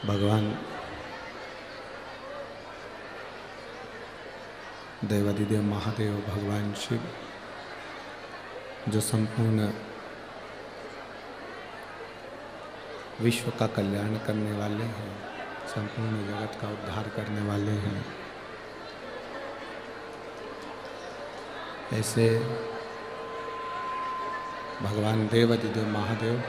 भगवान देवादिदेव महादेव भगवान शिव जो संपूर्ण विश्व का कल्याण करने वाले हैं, संपूर्ण जगत का उद्धार करने वाले हैं, ऐसे भगवान देवादिदेव महादेव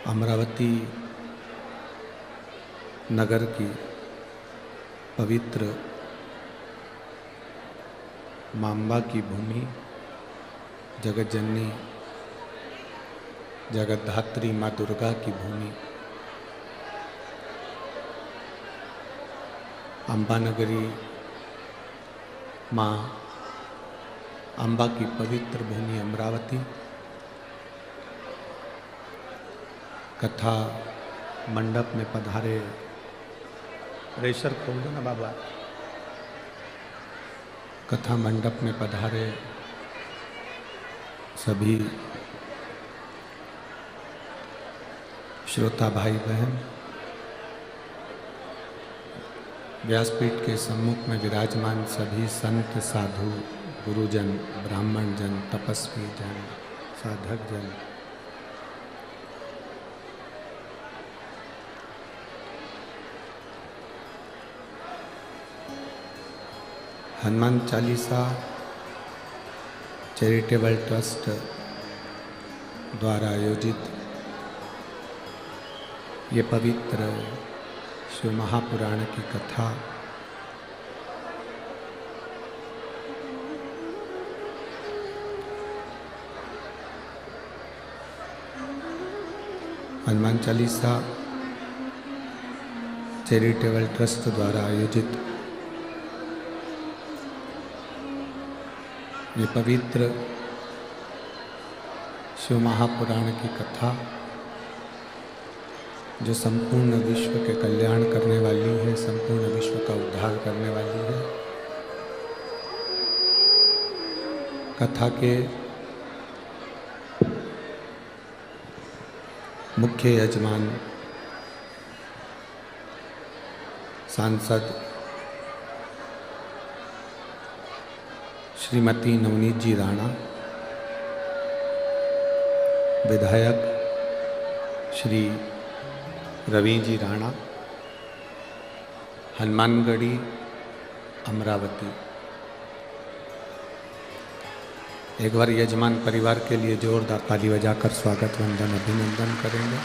अमरावती नगर की पवित्र मांबा की भूमि, जगत जननी जगतधात्री माँ दुर्गा की भूमि, अम्बा नगरी माँ अम्बा की पवित्र भूमि अमरावती, कथा मंडप में पधारे, प्रेशर खोल दो ना बाबा, कथा मंडप में पधारे सभी श्रोता भाई बहन, व्यासपीठ के सम्मुख में विराजमान सभी संत साधु गुरुजन, ब्राह्मण जन, तपस्वी जन, साधक जन, हनुमान चालीसा चैरिटेबल ट्रस्ट द्वारा आयोजित ये पवित्र शिव महापुराण की कथा हनुमान चालीसा चैरिटेबल ट्रस्ट द्वारा आयोजित ये पवित्र शिव महापुराण की कथा जो संपूर्ण विश्व के कल्याण करने वाली है, संपूर्ण विश्व का उद्धार करने वाली है, कथा के मुख्य यजमान सांसद श्रीमती नवनीत जी राणा, विधायक श्री रवि जी राणा, हनुमानगढ़ी अमरावती। एक बार यजमान परिवार के लिए जोरदार ताली बजाकर स्वागत वंदन अभिनंदन करेंगे,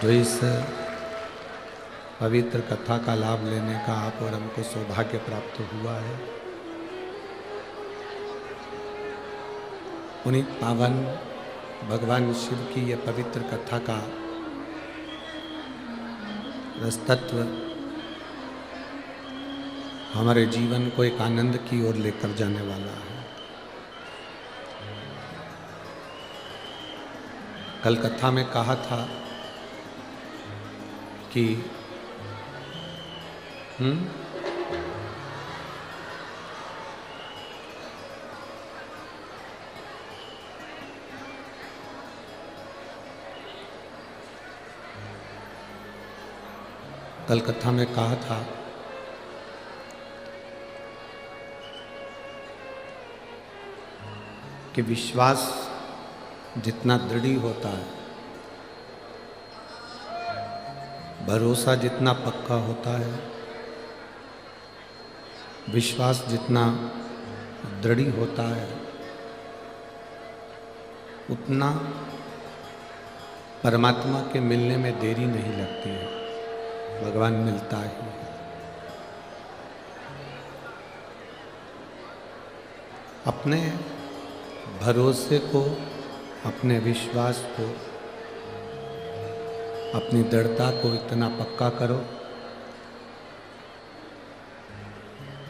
जो इस पवित्र कथा का लाभ लेने का आप और हमको सौभाग्य प्राप्त हुआ है। उन्हीं पावन भगवान शिव की ये पवित्र कथा का रसतत्व हमारे जीवन को एक आनंद की ओर लेकर जाने वाला है। कल कथा में कहा था कि कल कथा में कहा था कि विश्वास जितना दृढ़ होता है, भरोसा जितना पक्का होता है, विश्वास जितना दृढ़ होता है, उतना परमात्मा के मिलने में देरी नहीं लगती है, भगवान मिलता ही है। अपने भरोसे को, अपने विश्वास को, अपनी दृढ़ता को इतना पक्का करो,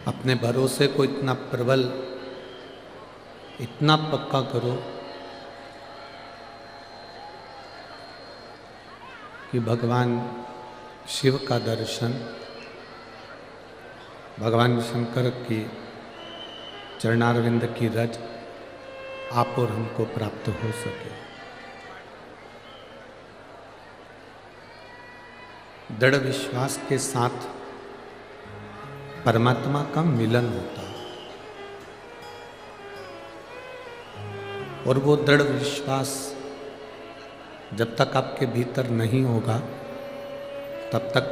अपने भरोसे को इतना प्रबल, इतना पक्का करो कि भगवान शिव का दर्शन, भगवान शंकर की चरणारविंद की रज आप और हमको प्राप्त हो सके। दृढ़ विश्वास के साथ परमात्मा का मिलन होता है और वो दृढ़ विश्वास जब तक आपके भीतर नहीं होगा तब तक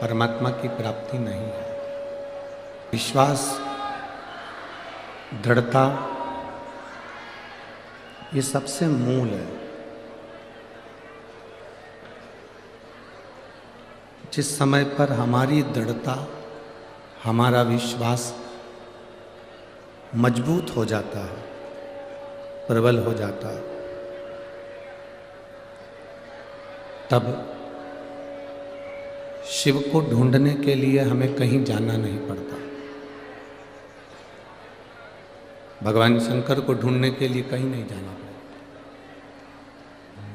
परमात्मा की प्राप्ति नहीं है। विश्वास, दृढ़ता, ये सबसे मूल है। जिस समय पर हमारी दृढ़ता, हमारा विश्वास मजबूत हो जाता है, प्रबल हो जाता है, तब शिव को ढूंढने के लिए हमें कहीं जाना नहीं पड़ता। भगवान शंकर को ढूंढने के लिए कहीं नहीं जाना पड़ता।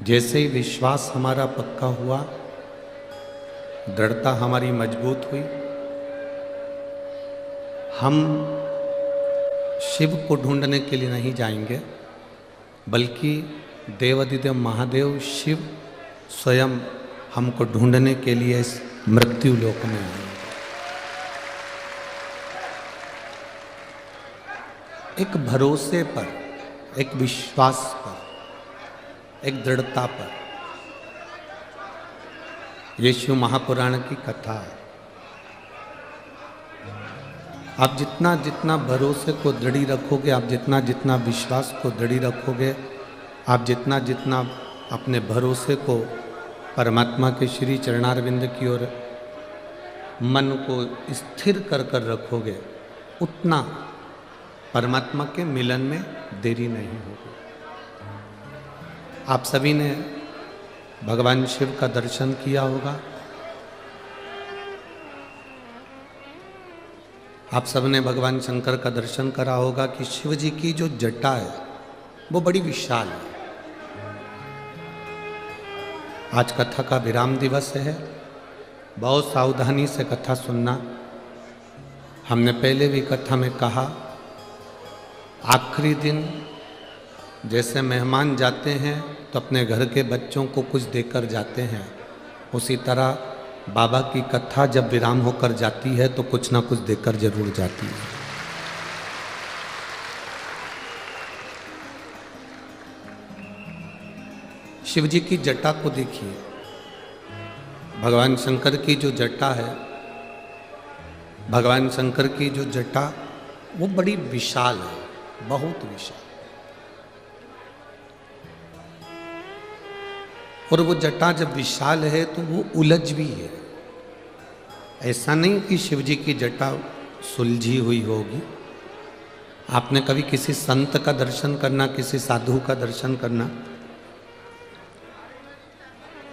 जैसे ही विश्वास हमारा पक्का हुआ, दृढ़ता हमारी मजबूत हुई, हम शिव को ढूंढने के लिए नहीं जाएंगे, बल्कि देवाधिदेव महादेव शिव स्वयं हमको ढूंढने के लिए इस मृत्यु लोक में आए। एक भरोसे पर, एक विश्वास पर, एक दृढ़ता पर। ये शिव महापुराण की कथा है। आप जितना जितना भरोसे को दृढ़ी रखोगे, आप जितना जितना विश्वास को दृढ़ी रखोगे, आप जितना जितना अपने भरोसे को परमात्मा के श्री चरणारविंद की ओर मन को स्थिर कर कर रखोगे, उतना परमात्मा के मिलन में देरी नहीं होगी। आप सभी ने भगवान शिव का दर्शन किया होगा। आप सबने भगवान शंकर का दर्शन करा होगा कि शिव जी की जो जटा है वो बड़ी विशाल है। आज कथा का विराम दिवस है, बहुत सावधानी से कथा सुनना। हमने पहले भी कथा में कहा, आखिरी दिन जैसे मेहमान जाते हैं तो अपने घर के बच्चों को कुछ देकर जाते हैं, उसी तरह बाबा की कथा जब विराम होकर जाती है तो कुछ ना कुछ देकर जरूर जाती है। शिव जी की जटा को देखिए। भगवान शंकर की जो जटा है, भगवान शंकर की जो जटा वो बड़ी विशाल है, बहुत विशाल। और वो जटा जब विशाल है तो वो उलझ भी है। ऐसा नहीं कि शिव जी की जटा सुलझी हुई होगी। आपने कभी किसी संत का दर्शन करना, किसी साधु का दर्शन करना,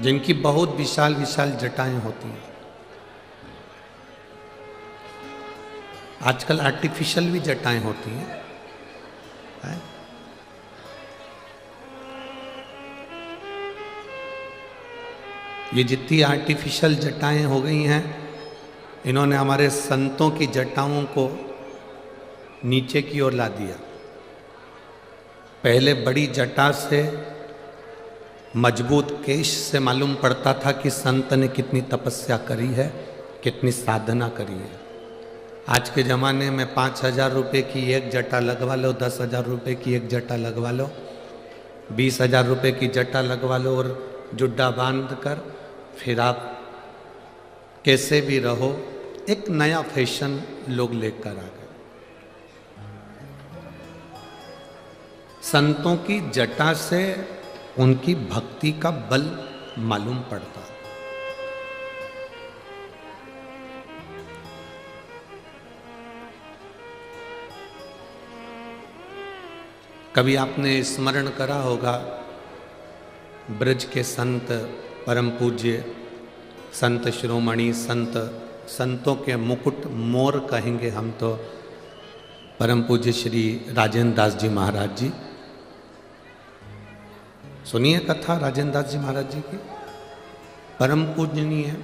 जिनकी बहुत विशाल विशाल जटाएं होती हैं। आजकल आर्टिफिशियल भी जटाएं होती हैं, है? ये जितनी आर्टिफिशियल जटाएं हो गई हैं, इन्होंने हमारे संतों की जटाओं को नीचे की ओर ला दिया। पहले बड़ी जटा से, मजबूत केश से मालूम पड़ता था कि संत ने कितनी तपस्या करी है, कितनी साधना करी है। आज के ज़माने में 5,000 रुपये की एक जटा लगवा लो, 10,000 रुपये की एक जटा लगवा लो, 20,000 रुपये की जटा लगवा लो और जुड्डा बांध कर फिर आप कैसे भी रहो। एक नया फैशन लोग लेकर आ गए। संतों की जटा से उनकी भक्ति का बल मालूम पड़ता। कभी आपने स्मरण करा होगा, ब्रज के संत, परम पूज्य संत शिरोमणि संतों के मुकुट मोर कहेंगे हम तो, परम पूज्य श्री राजेंद्र दास जी महाराज जी। सुनिए कथा राजेंद्र दास जी महाराज जी की। परम पूजनीय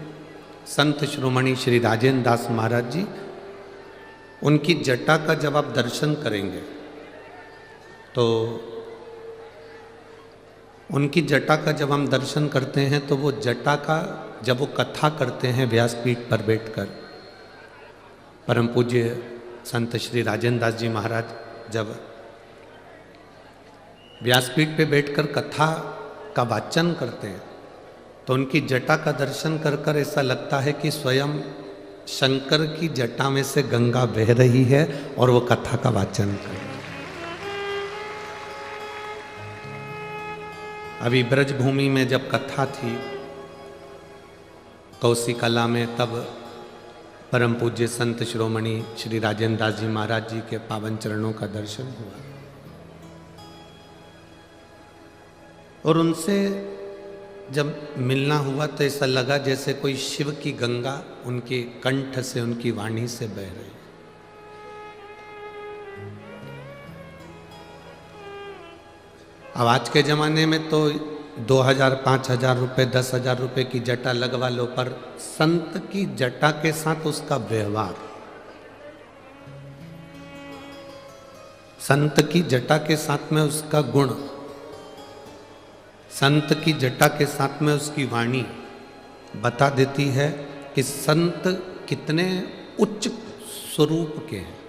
संत शिरोमणि श्री राजेंद्र दास महाराज जी, उनकी जटा का जब आप दर्शन करेंगे तो उनकी जटा का जब हम दर्शन करते हैं तो वो जटा का जब वो कथा करते हैं व्यासपीठ पर बैठकर, परम पूज्य संत श्री राजेंद्र दास जी महाराज जब व्यासपीठ पे बैठकर कथा का वाचन करते हैं तो उनकी जटा का दर्शन कर कर ऐसा लगता है कि स्वयं शंकर की जटा में से गंगा बह रही है और वो कथा का वाचन कर रहे हैं। अभी ब्रजभूमि में जब कथा थी कौशिकला में, तब परम पूज्य संत शिरोमणि श्री राजेंद्र दास जी महाराज जी के पावन चरणों का दर्शन हुआ और उनसे जब मिलना हुआ तो ऐसा लगा जैसे कोई शिव की गंगा उनके कंठ से, उनकी वाणी से बह रही। अब आज के ज़माने में तो 2000, 5000 रुपये, 10,000 रुपये की जटा लगवा लो, पर संत की जटा के साथ उसका व्यवहार, संत की जटा के साथ में उसका गुण, संत की जटा के साथ में उसकी वाणी बता देती है कि संत कितने उच्च स्वरूप के हैं।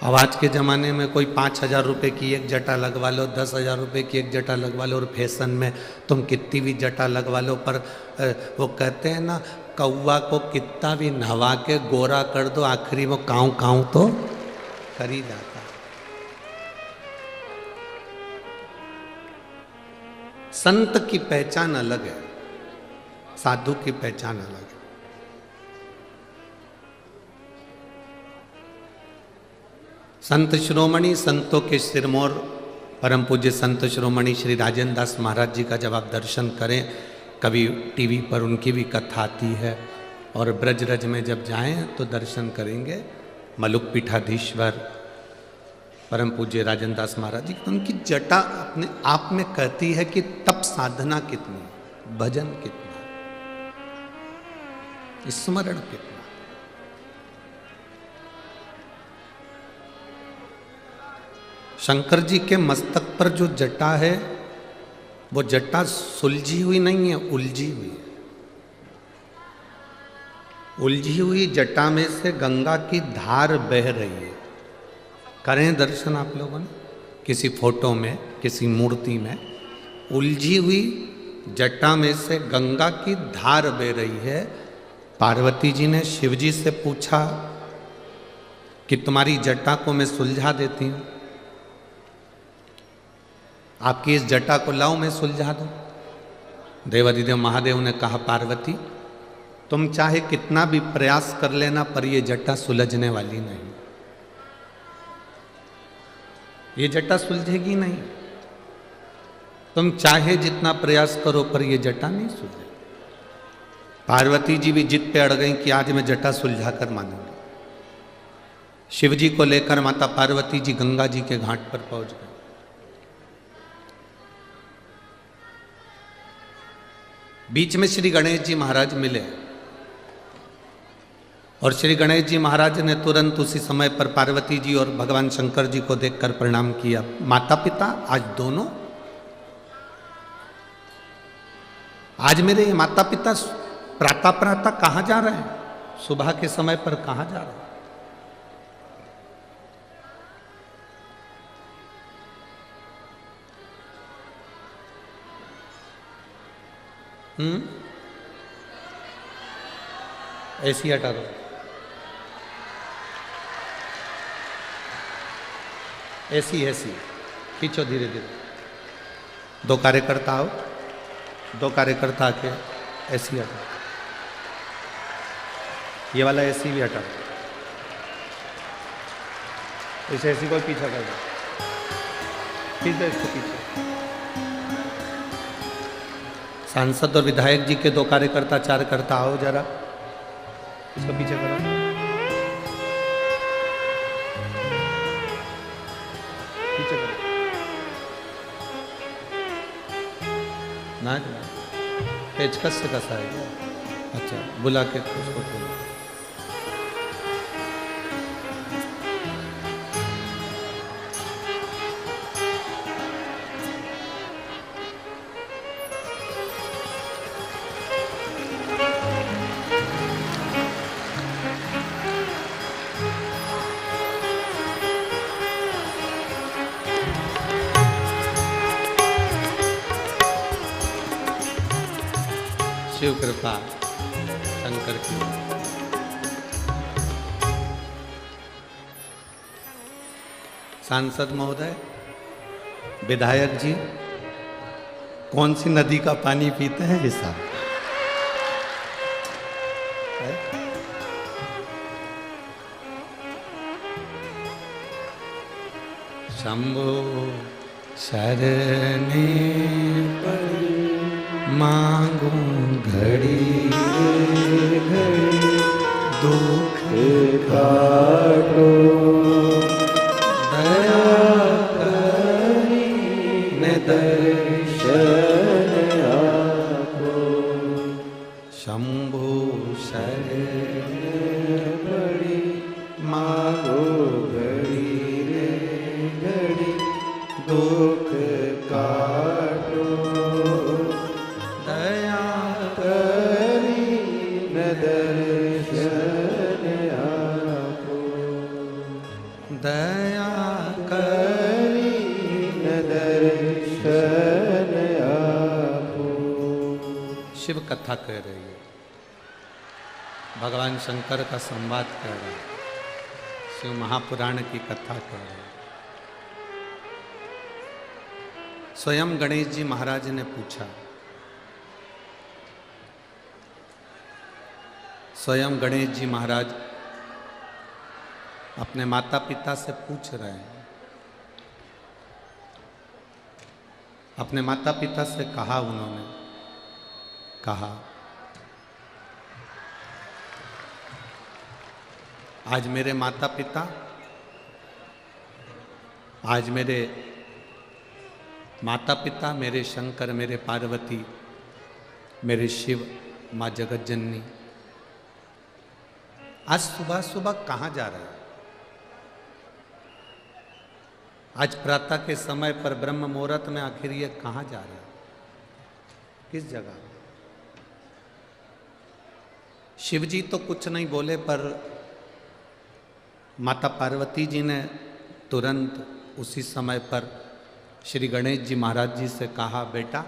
अब आज के ज़माने में कोई 5,000 रुपये की एक जटा लगवा लो, 10,000 रुपये की एक जटा लगवा लो, और फैशन में तुम कितनी भी जटा लगवा लो, पर वो कहते हैं ना, कौवा को कितना भी नहवा के गोरा कर दो, आखिरी वो काऊ काऊ तो कर ही जाता। संत की पहचान अलग है, साधु की पहचान अलग है। संत शिरोमणि, संतों के सिरमौर परम पूज्य संत शिरोमणि श्री राजेंद्र दास महाराज जी का जब आप दर्शन करें, कभी टीवी पर उनकी भी कथा आती है, और ब्रजरज में जब जाएं तो दर्शन करेंगे मलुक पीठाधीश्वर परम पूज्य राजेंद्र दास महाराज जी, तो उनकी जटा अपने आप में कहती है कि तप साधना कितनी, भजन कितना, स्मरण कितना। शंकर जी के मस्तक पर जो जटा है वो जटा सुलझी हुई नहीं है, उलझी हुई है। उलझी हुई जटा में से गंगा की धार बह रही है। करें दर्शन आप लोगों ने किसी फोटो में, किसी मूर्ति में, उलझी हुई जटा में से गंगा की धार बह रही है। पार्वती जी ने शिव जी से पूछा कि तुम्हारी जटा को मैं सुलझा देती हूँ, आपकी इस जटा को लाओ मैं सुलझा दूं। देवाधिदेव महादेव ने कहा, पार्वती तुम चाहे कितना भी प्रयास कर लेना, पर ये जटा सुलझने वाली नहीं, ये जटा सुलझेगी नहीं। तुम चाहे जितना प्रयास करो पर ये जटा नहीं सुलझेगी। पार्वती जी भी जिद पे अड़ गई कि आज मैं जटा सुलझा कर मानूंगी। शिव जी को लेकर माता पार्वती जी गंगा जी के घाट पर पहुंच गए। बीच में श्री गणेश जी महाराज मिले और श्री गणेश जी महाराज ने तुरंत उसी समय पर पार्वती जी और भगवान शंकर जी को देखकर प्रणाम किया। माता पिता आज दोनों, आज मेरे ये माता पिता प्रातः प्रातः कहाँ जा रहे हैं, सुबह के समय पर कहाँ जा रहे हैं। ऐसी हटा दो, ऐसी ऐसी खींचो धीरे धीरे। दो कार्यकर्ता आओ, दो कार्यकर्ता आके ऐसी हटा, ये वाला ऐसी भी हटा, इसे ऐसी को पीछा कर दो, खींच दो इसको पीछे। सांसद और विधायक जी के दो कार्यकर्ता, चार करता आओ जरा, इसको पीछे करो। पीछे करो ना, पेचकस से कसा है क्या? अच्छा, बुला के उसको खोलो। शिव कृपा शंकर की। सांसद महोदय, विधायक जी, कौन सी नदी का पानी पीते हैं ये साहब? शंभो शरणे पड़ी मांगू घड़ी घड़ी दुख काटो दया करी ने दर्शन आपो। शंभो शरणे पड़ी मांगो घड़ी रे घड़ी दुख काटो दया करी न दर्शन आपो। दया करी न दर्शन आपो। शिव कथा कह रही है, भगवान शंकर का संवाद कह रहा है, शिव महापुराण की कथा कह रहे हैं। स्वयं गणेश जी महाराज ने पूछा, स्वयं गणेश जी महाराज अपने माता पिता से पूछ रहे हैं, अपने माता पिता से कहा, उन्होंने कहा आज मेरे माता पिता, आज मेरे माता पिता, मेरे शंकर, मेरे पार्वती, मेरे शिव, माँ जगत जननी आज सुबह सुबह कहाँ जा रहे हैं? आज प्रातः के समय पर ब्रह्म मुहूर्त में आखिर ये कहाँ जा रहे हैं? किस जगह? शिव जी तो कुछ नहीं बोले, पर माता पार्वती जी ने तुरंत उसी समय पर श्री गणेश जी महाराज जी से कहा, बेटा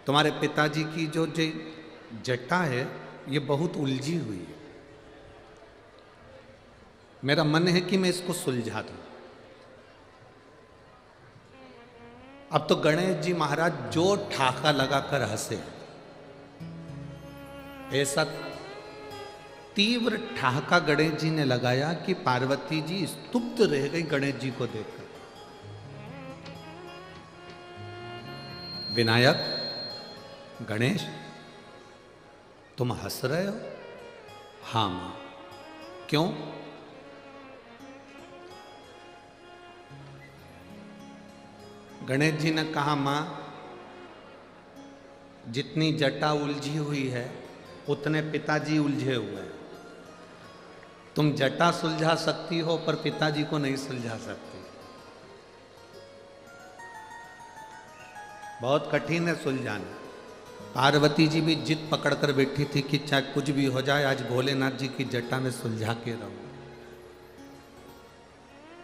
तुम्हारे पिताजी की जो जटा है ये बहुत उलझी हुई है, मेरा मन है कि मैं इसको सुलझा दूं। अब तो गणेश जी महाराज जो ठाका लगाकर हंसे, ऐसा तीव्र ठहाका गणेश जी ने लगाया कि पार्वती जी स्तुप्त रह गई गणेश जी को देखकर। विनायक, गणेश तुम हंस रहे हो? हाँ मां। क्यों? गणेश जी ने कहा, मां जितनी जटा उलझी हुई है उतने पिताजी उलझे हुए हैं। तुम जटा सुलझा सकती हो पर पिताजी को नहीं सुलझा सकती। बहुत कठिन है सुलझाना। पार्वती जी भी जिद पकड़कर बैठी थी कि चाहे कुछ भी हो जाए आज भोलेनाथ जी की जटा में सुलझा के रहूं।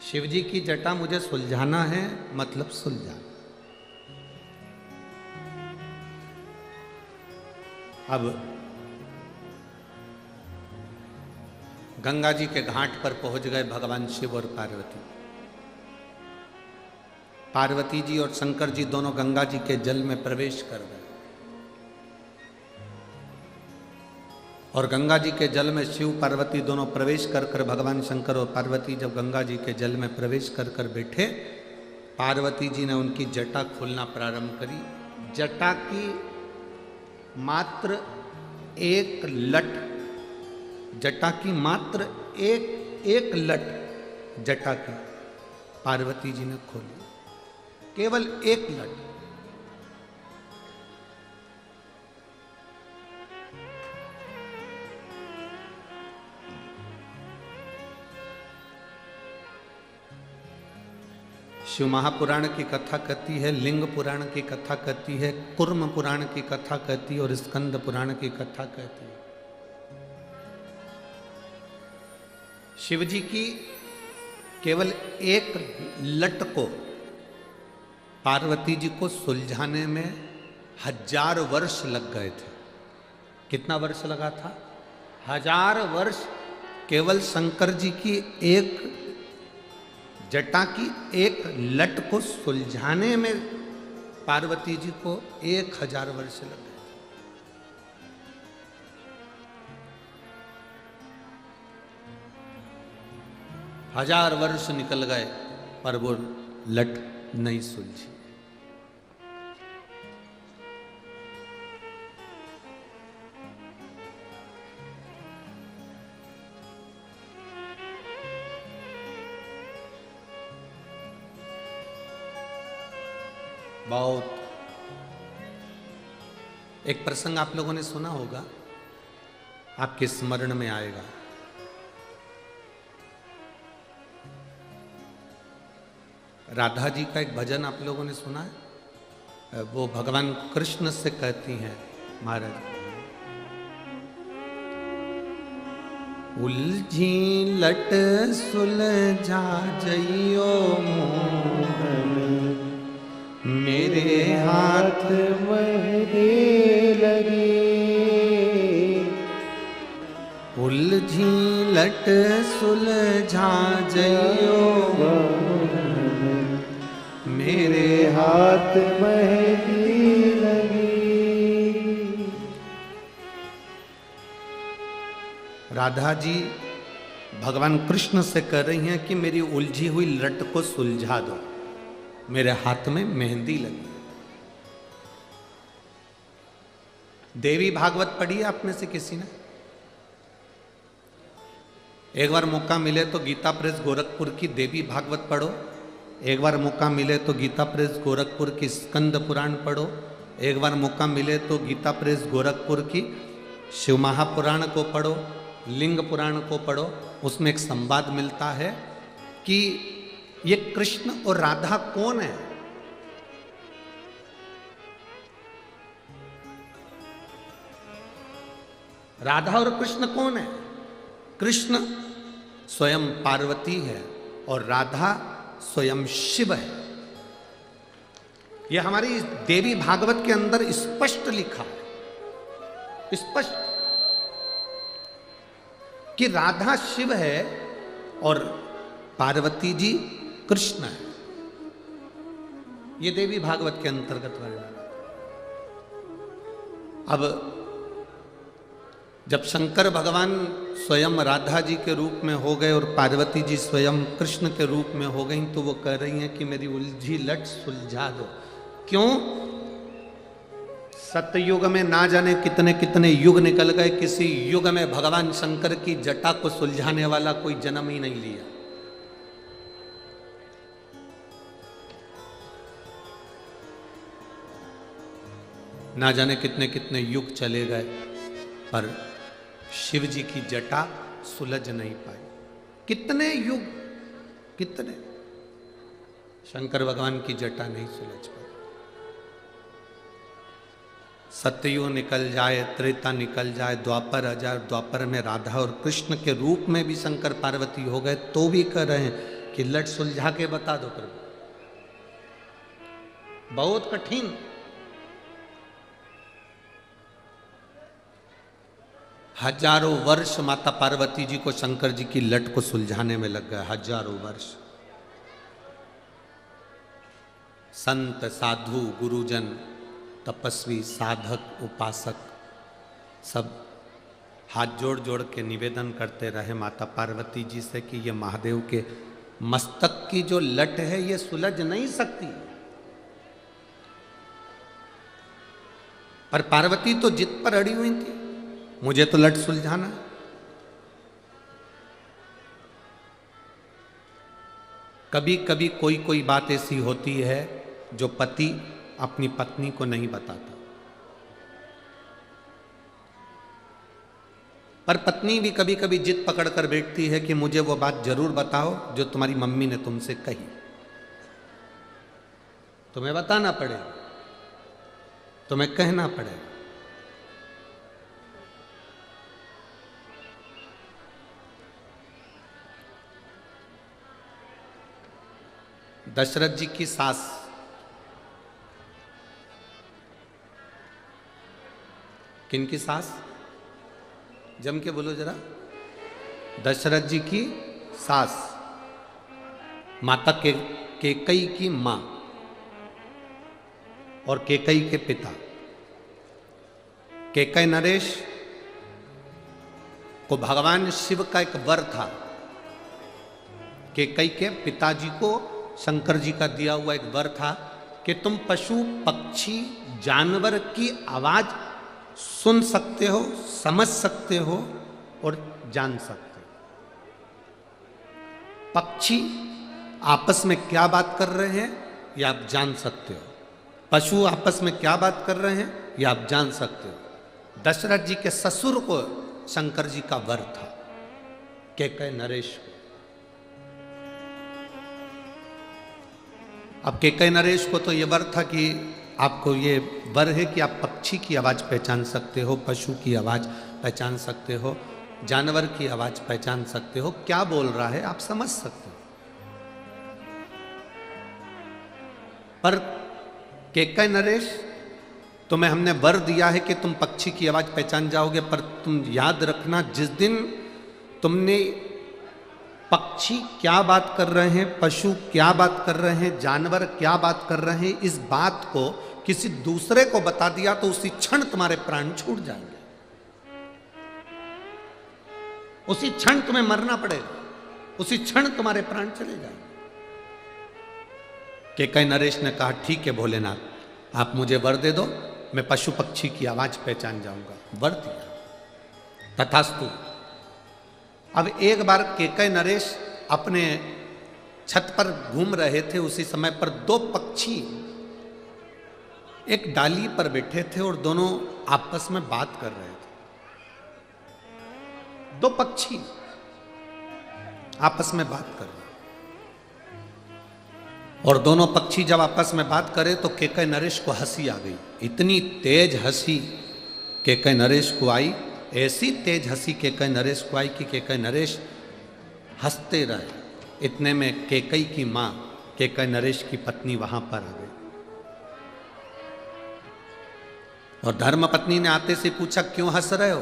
शिव जी की जटा मुझे सुलझाना है, मतलब सुलझाना। अब गंगा जी के घाट पर पहुंच गए भगवान शिव और पार्वती। पार्वती जी और शंकर जी दोनों गंगा जी के जल में प्रवेश कर गए और गंगा जी के जल में शिव पार्वती दोनों प्रवेश कर कर, भगवान शंकर और पार्वती जब गंगा जी के जल में प्रवेश कर कर बैठे, पार्वती जी ने उनकी जटा खोलना प्रारंभ करी। जटा की मात्र एक लट, जटा की मात्र एक लट जटा की पार्वती जी ने खोली, केवल एक लट। शिव महापुराण की कथा कहती है, लिंग पुराण की कथा कहती है, कुर्म पुराण की कथा कहती है और स्कंद पुराण की कथा कहती है। शिव जी की केवल एक लट को पार्वती जी को सुलझाने में 1000 वर्ष लग गए थे। कितना वर्ष लगा था? 1000 वर्ष केवल शंकर जी की एक जटा की एक लट को सुलझाने में पार्वती जी को 1000 वर्ष लगे। हजार वर्ष निकल गए पर वो लट नहीं सुलझी। बहुत एक प्रसंग आप लोगों ने सुना होगा, आपके स्मरण में आएगा। राधा जी का एक भजन आप लोगों ने सुना है? वो भगवान कृष्ण से कहती हैं, महाराज उलझी लट सुलझा जइयो मोहन, मेरे हाथ मेहंदी लगी। उलझी लट सुलझा जइयो मेरे हाथ मेहंदी लगी। राधा जी भगवान कृष्ण से कह रही हैं कि मेरी उलझी हुई लट को सुलझा दो, मेरे हाथ में मेहंदी लगी। देवी भागवत पढ़ी है आप में से किसी ने? एक बार मौका मिले तो गीता प्रेस गोरखपुर की देवी भागवत पढ़ो, एक बार मौका मिले तो गीता प्रेस गोरखपुर की स्कंद पुराण पढ़ो, एक बार मौका मिले तो गीता प्रेस गोरखपुर की शिव महापुराण को पढ़ो, लिंग पुराण को पढ़ो। उसमें एक संवाद मिलता है कि ये कृष्ण और राधा कौन है। राधा और कृष्ण कौन है? कृष्ण स्वयं पार्वती है और राधा स्वयं शिव है। यह हमारी देवी भागवत के अंदर स्पष्ट लिखा है, स्पष्ट, कि राधा शिव है और पार्वती जी कृष्ण है। यह देवी भागवत के अंतर्गत वर्णन। अब जब शंकर भगवान स्वयं राधा जी के रूप में हो गए और पार्वती जी स्वयं कृष्ण के रूप में हो गई, तो वो कह रही हैं कि मेरी उलझी लट सुलझा दो। क्यों? सतयुग में ना जाने कितने कितने युग निकल गए, किसी युग में भगवान शंकर की जटा को सुलझाने वाला कोई जन्म ही नहीं लिया। ना जाने कितने कितने युग चले गए पर शिव जी की जटा सुलझ नहीं पाई। कितने युग, कितने, शंकर भगवान की जटा नहीं सुलझ पाई। सतयुग निकल जाए, त्रेता निकल जाए, द्वापर आ जाए, द्वापर में राधा और कृष्ण के रूप में भी शंकर पार्वती हो गए, तो भी कह रहे हैं कि लट सुलझा के बता दो प्रभु। बहुत कठिन। हजारों वर्ष माता पार्वती जी को शंकर जी की लट को सुलझाने में लग गए, हजारों वर्ष। संत, साधु, गुरुजन, तपस्वी, साधक, उपासक सब हाथ जोड़ जोड़ के निवेदन करते रहे माता पार्वती जी से कि ये महादेव के मस्तक की जो लट है ये सुलझ नहीं सकती। पर पार्वती तो जिद पर अड़ी हुई थी, मुझे तो लट सुलझाना है। कभी कभी कोई कोई बात ऐसी होती है जो पति अपनी पत्नी को नहीं बताता, पर पत्नी भी कभी कभी जिद पकड़ कर बैठती है कि मुझे वो बात जरूर बताओ जो तुम्हारी मम्मी ने तुमसे कही। तुम्हें बताना पड़ेगा, तुम्हें कहना पड़ेगा। दशरथ जी की सास किनकी सास? जम के बोलो जरा। दशरथ जी की सास, माता केकई की मां और केकई के पिता। केकई नरेश को भगवान शिव का एक वर था। केकई के पिताजी को शंकर जी का दिया हुआ एक वर था कि तुम पशु पक्षी जानवर की आवाज सुन सकते हो, समझ सकते हो और जान सकते हो। पक्षी आपस में क्या बात कर रहे हैं ये आप जान सकते हो, पशु आपस में क्या बात कर रहे हैं ये आप जान सकते हो। दशरथ जी के ससुर को शंकर जी का वर था, केकई नरेश को। अब केकई नरेश को तो ये वर था कि आपको ये वर है कि आप पक्षी की आवाज पहचान सकते हो, पशु की आवाज पहचान सकते हो, जानवर की आवाज पहचान सकते हो, क्या बोल रहा है आप समझ सकते हो। पर केकई नरेश तुम्हें हमने वर दिया है कि तुम पक्षी की आवाज पहचान जाओगे, पर तुम याद रखना जिस दिन तुमने पक्षी क्या बात कर रहे हैं, पशु क्या बात कर रहे हैं, जानवर क्या बात कर रहे हैं, इस बात को किसी दूसरे को बता दिया तो उसी क्षण तुम्हारे प्राण छूट जाएंगे, उसी क्षण तुम्हें मरना पड़ेगा, उसी क्षण तुम्हारे प्राण चले जाएंगे। केकई नरेश ने कहा ठीक है भोलेनाथ, आप मुझे वर दे दो, मैं पशु पक्षी की आवाज पहचान जाऊंगा। वर दिया, तथास्तु। अब एक बार केकई नरेश अपने छत पर घूम रहे थे, उसी समय पर दो पक्षी एक डाली पर बैठे थे और दोनों आपस में बात कर रहे थे। दो पक्षी आपस में बात कर रहे, और दोनों पक्षी जब आपस में बात करे तो केकई नरेश को हंसी आ गई। इतनी तेज हंसी केकई नरेश को आई, ऐसी तेज हंसी केकई नरेश को आई कि केकई नरेश हंसते रहे। इतने में केकई की मां, केकई नरेश की पत्नी वहां पर आ गई और धर्म पत्नी ने आते से पूछा क्यों हंस रहे हो?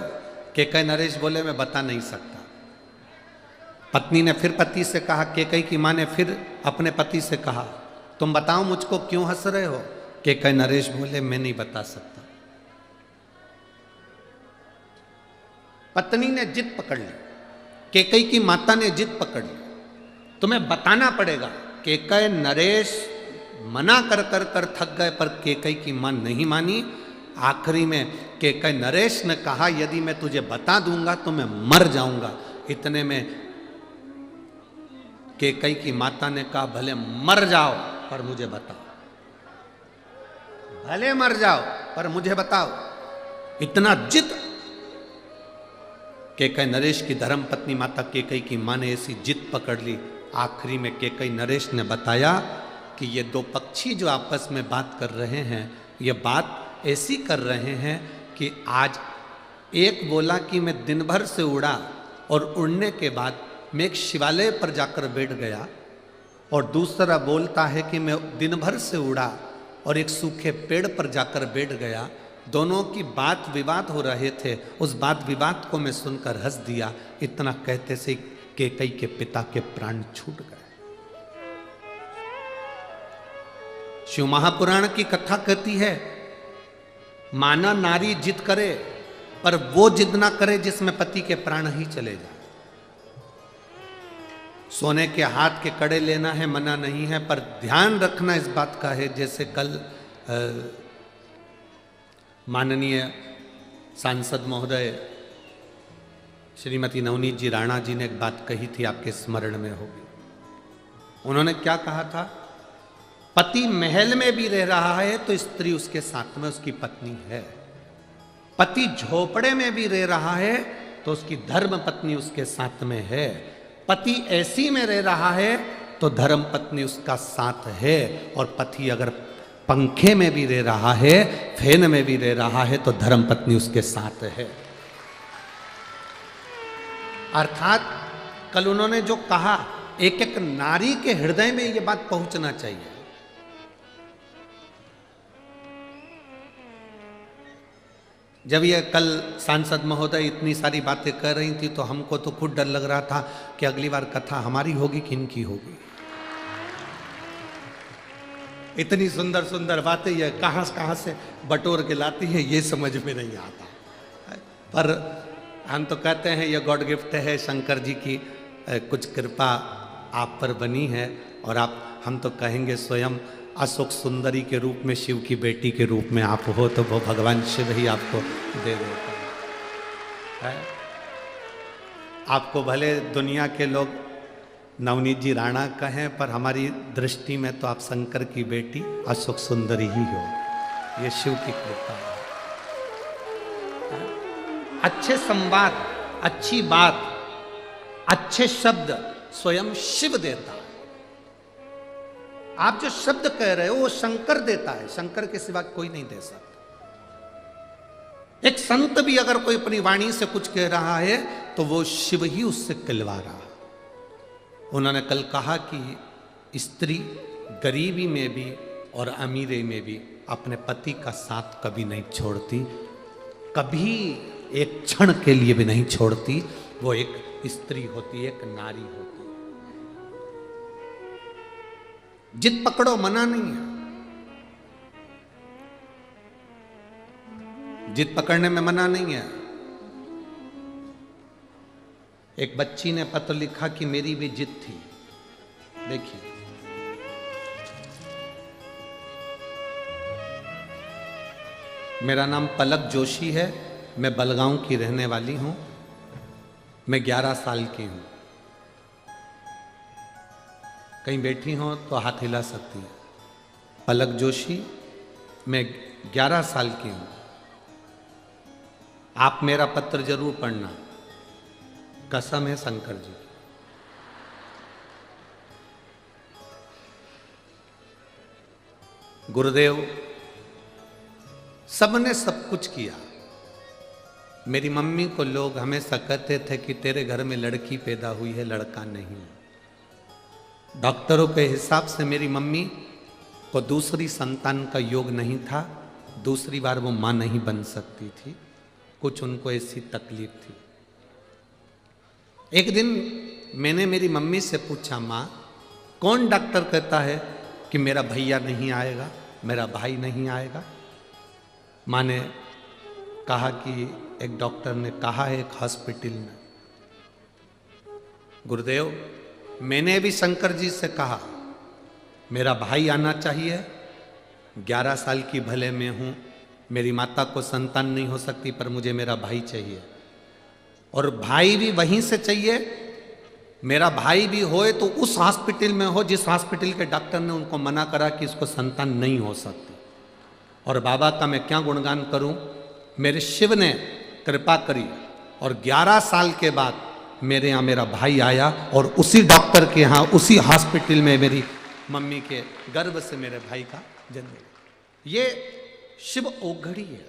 केकई नरेश बोले मैं बता नहीं सकता। पत्नी ने फिर पति से कहा, केकई की मां ने फिर अपने पति से कहा तुम बताओ मुझको क्यों हंस रहे हो? केकई नरेश बोले मैं नहीं बता सकता। पत्नी ने जिद पकड़ ली, केकई की माता ने जिद पकड़ ली, तुम्हें बताना पड़ेगा। केकई नरेश मना कर कर कर थक गए, पर केकई की मां नहीं मानी। आखिरी में केकई नरेश ने कहा यदि मैं तुझे बता दूंगा तो मैं मर जाऊंगा। इतने में केकई की माता ने कहा भले मर जाओ पर मुझे बताओ, भले मर जाओ पर मुझे बताओ। इतना जिद केकई नरेश की धर्म पत्नी माता केकई की मां ने ऐसी जिद पकड़ ली। आखिरी में केकई नरेश ने बताया कि ये दो पक्षी जो आपस में बात कर रहे हैं, ये बात ऐसी कर रहे हैं कि आज एक बोला कि मैं दिन भर से उड़ा और उड़ने के बाद मैं एक शिवालय पर जाकर बैठ गया, और दूसरा बोलता है कि मैं दिन भर से उड़ा और एक सूखे पेड़ पर जाकर बैठ गया। दोनों की बात विवाद हो रहे थे, उस बात विवाद को मैं सुनकर हंस दिया। इतना कहते से केकई के पिता के प्राण छूट गए। शिव महापुराण की कथा कहती है माना नारी जिद करे पर वो जिद ना करे जिसमें पति के प्राण ही चले जाए। सोने के हाथ के कड़े लेना है मना नहीं है, पर ध्यान रखना इस बात का है, जैसे कल माननीय सांसद महोदय श्रीमती नवनीत जी राणा जी ने एक बात कही थी, आपके स्मरण में होगी। उन्होंने क्या कहा था? पति महल में भी रह रहा है तो स्त्री उसके साथ में उसकी पत्नी है, पति झोपड़े में भी रह रहा है तो उसकी धर्म पत्नी उसके साथ में है, पति एसी में रह रहा है तो धर्म पत्नी उसका साथ है, और पति अगर पंखे में भी रह रहा है, फैन में भी रह रहा है तो धर्म पत्नी उसके साथ है। अर्थात कल उन्होंने जो कहा, एक एक नारी के हृदय में ये बात पहुंचना चाहिए। जब ये कल सांसद महोदय इतनी सारी बातें कर रही थी तो हमको तो खुद डर लग रहा था कि अगली बार कथा हमारी होगी कि इनकी होगी। इतनी सुंदर सुंदर बातें ये कहाँ से बटोर के लाती है, ये समझ में नहीं आता। पर हम तो कहते हैं ये गॉड गिफ्ट है, शंकर जी की कुछ कृपा आप पर बनी है, और आप, हम तो कहेंगे स्वयं अशोक सुंदरी के रूप में शिव की बेटी के रूप में आप हो, तो वो भगवान शिव ही आपको दे देता है। आपको भले दुनिया के लोग नवनीत जी राणा कहें, पर हमारी दृष्टि में तो आप शंकर की बेटी अशोक सुंदरी ही हो। ये शिव की कृपा है। अच्छे संवाद, अच्छी बात, अच्छे शब्द स्वयं शिव देता है। आप जो शब्द कह रहे हो वो शंकर देता है, शंकर के सिवा कोई नहीं दे सकता। एक संत भी अगर कोई अपनी वाणी से कुछ कह रहा है तो वो शिव ही उससे कहलवा रहा है। उन्होंने कल कहा कि स्त्री गरीबी में भी और अमीरी में भी अपने पति का साथ कभी नहीं छोड़ती, कभी एक क्षण के लिए भी नहीं छोड़ती। वो एक स्त्री होती है, एक नारी होती है। जिद पकड़ो, मना नहीं है, जिद पकड़ने में मना नहीं है। एक बच्ची ने पत्र लिखा कि मेरी भी जिद थी। देखिए, मेरा नाम पलक जोशी है, मैं बलगांव की रहने वाली हूं, मैं 11 साल की हूं। कहीं बैठी हो तो हाथ हिला सकती है। पलक जोशी, मैं 11 साल की हूं। आप मेरा पत्र जरूर पढ़ना, कसम है शंकर जी की। गुरुदेव, सबने सब कुछ किया। मेरी मम्मी को लोग हमेशा कहते थे कि तेरे घर में लड़की पैदा हुई है, लड़का नहीं। डॉक्टरों के हिसाब से मेरी मम्मी को दूसरी संतान का योग नहीं था, दूसरी बार वो मां नहीं बन सकती थी, कुछ उनको ऐसी तकलीफ थी। एक दिन मैंने मेरी मम्मी से पूछा, मां, कौन डॉक्टर कहता है कि मेरा भैया नहीं आएगा, मेरा भाई नहीं आएगा? मां ने कहा कि एक डॉक्टर ने कहा है एक हॉस्पिटल में। गुरुदेव, मैंने भी शंकर जी से कहा मेरा भाई आना चाहिए। 11 साल की भले मैं हूं, मेरी माता को संतान नहीं हो सकती, पर मुझे मेरा भाई चाहिए, और भाई भी वहीं से चाहिए। मेरा भाई भी होए तो उस हॉस्पिटल में हो जिस हॉस्पिटल के डॉक्टर ने उनको मना करा कि इसको संतान नहीं हो सकती। और बाबा का मैं क्या गुणगान करूं, मेरे शिव ने कृपा करी और 11 साल के बाद मेरे यहाँ मेरा भाई आया, और उसी डॉक्टर के यहाँ उसी हॉस्पिटल में मेरी मम्मी के गर्भ से मेरे भाई का जन्म हुआ। ये शिव ओघड़ी है,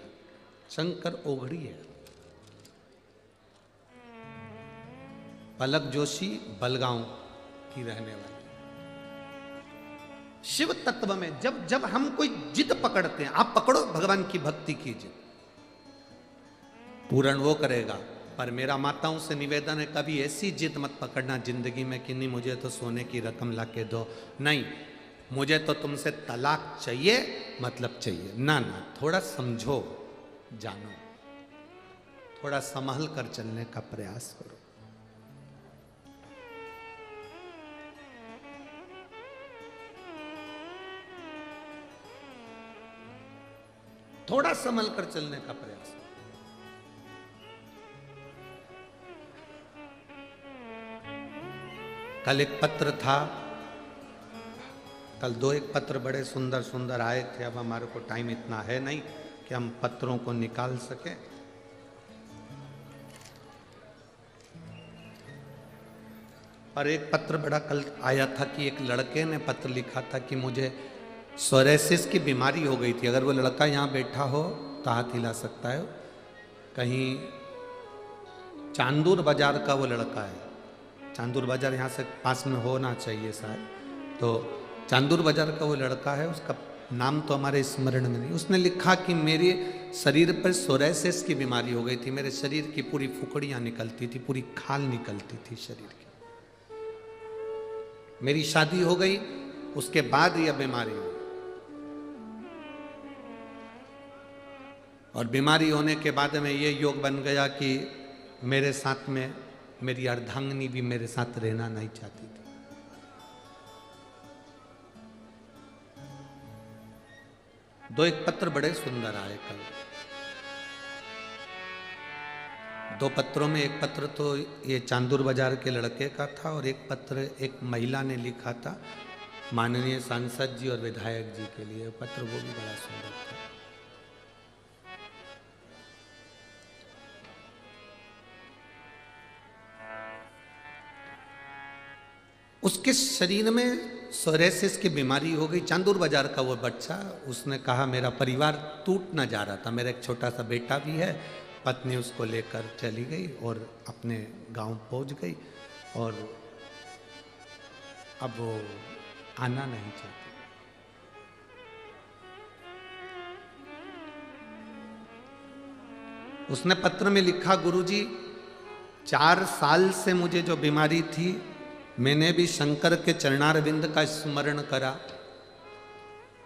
शंकर ओघड़ी है। पलक जोशी बलगांव की रहने वाली। शिव तत्व में जब जब हम कोई जिद पकड़ते हैं, आप पकड़ो भगवान की भक्ति की जिद, पूर्ण वो करेगा। पर मेरा माताओं से निवेदन है, कभी ऐसी जिद मत पकड़ना जिंदगी में कि नहीं मुझे तो सोने की रकम ला के दो, नहीं मुझे तो तुमसे तलाक चाहिए, मतलब चाहिए। ना ना, थोड़ा समझो, जानो, थोड़ा संभल कर चलने का प्रयास करो। थोड़ा संभल कर चलने का प्रयास। कल एक पत्र था, कल 2 पत्र बड़े सुंदर सुंदर आए थे। अब हमारे को टाइम इतना है नहीं कि हम पत्रों को निकाल सके। और एक पत्र बड़ा कल आया था कि एक लड़के ने पत्र लिखा था कि मुझे सोरेसिस की बीमारी हो गई थी। अगर वो लड़का यहाँ बैठा हो तो हाथ हिला सकता है। कहीं चांदूर बाजार का वो लड़का है। चांदूर बाजार यहाँ से पास में होना चाहिए शायद। तो चांदूर बाजार का वो लड़का है, उसका नाम तो हमारे स्मरण में नहीं। उसने लिखा कि मेरे शरीर पर सोरायसिस की बीमारी हो गई थी, मेरे शरीर की पूरी फुकड़ियां निकलती थी, पूरी खाल निकलती थी शरीर की। मेरी शादी हो गई, उसके बाद यह बीमारी हुई, और बीमारी होने के बाद में ये योग बन गया कि मेरे साथ में मेरी अर्धांगिनी भी मेरे साथ रहना नहीं चाहती थी। दो एक पत्र बड़े सुंदर आए कल। दो पत्रों में एक पत्र तो ये चांदूर बाजार के लड़के का था, और एक पत्र एक महिला ने लिखा था माननीय सांसद जी और विधायक जी के लिए। पत्र वो भी बड़ा सुंदर था। उसके शरीर में सोरायसिस की बीमारी हो गई। चांदूर बाजार का वो बच्चा, उसने कहा मेरा परिवार टूट ना जा रहा था, मेरा एक छोटा सा बेटा भी है, पत्नी उसको लेकर चली गई और अपने गांव पहुंच गई, और अब वो आना नहीं चाहती। उसने पत्र में लिखा, गुरुजी 4 साल से मुझे जो बीमारी थी, मैंने भी शंकर के चरणारविंद का स्मरण करा,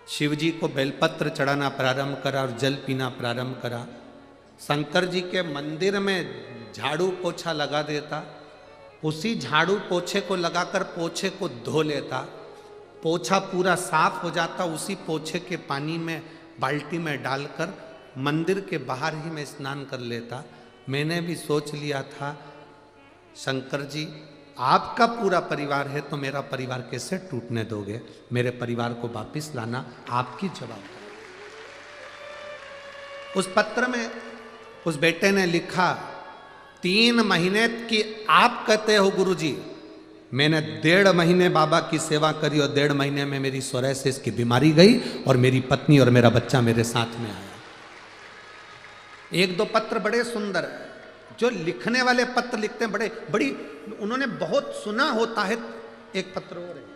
शिव जी को बेलपत्र चढ़ाना प्रारंभ करा और जल पीना प्रारंभ करा, शंकर जी के मंदिर में झाड़ू पोछा लगा देता, उसी झाड़ू पोछे को लगाकर पोछे को धो लेता, पोछा पूरा साफ हो जाता, उसी पोछे के पानी में बाल्टी में डालकर मंदिर के बाहर ही मैं स्नान कर लेता। मैंने भी सोच लिया था शंकर जी आपका पूरा परिवार है तो मेरा परिवार कैसे टूटने दोगे, मेरे परिवार को वापिस लाना आपकी जवाबदारी। उस पत्र में उस बेटे ने लिखा, 3 महीने की आप कहते हो गुरुजी, मैंने 1.5 महीने बाबा की सेवा करी और 1.5 महीने में मेरी सोरायसिस की बीमारी गई और मेरी पत्नी और मेरा बच्चा मेरे साथ में आया। 1-2 पत्र बड़े सुंदर है। जो लिखने वाले पत्र लिखते हैं बड़ी उन्होंने बहुत सुना होता है। एक पत्र और है,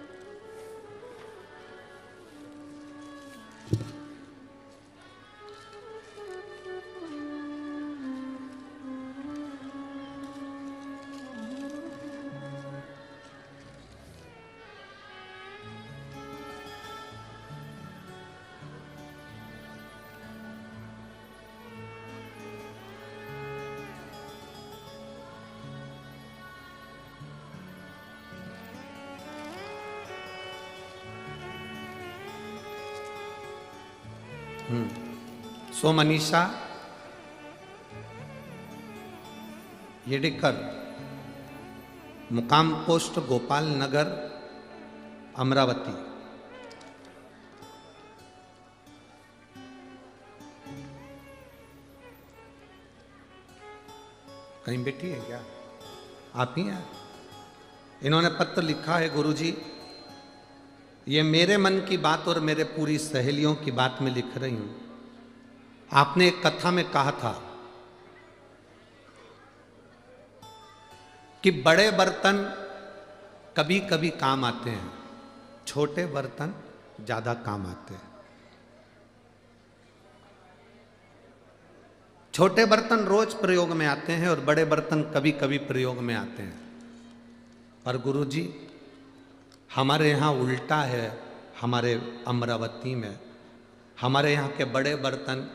सो मनीषा येडेकर, मुकाम पोस्ट गोपाल नगर, अमरावती। कहीं बैठी है क्या? आप ही हैं? इन्होंने पत्र लिखा है, गुरुजी ये मेरे मन की बात और मेरे पूरी सहेलियों की बात में लिख रही हूं। आपने एक कथा में कहा था कि बड़े बर्तन कभी कभी काम आते हैं, छोटे बर्तन ज्यादा काम आते हैं। छोटे बर्तन रोज प्रयोग में आते हैं और बड़े बर्तन कभी कभी प्रयोग में आते हैं। पर गुरुजी हमारे यहाँ उल्टा है। हमारे अमरावती में हमारे यहाँ के बड़े बर्तन,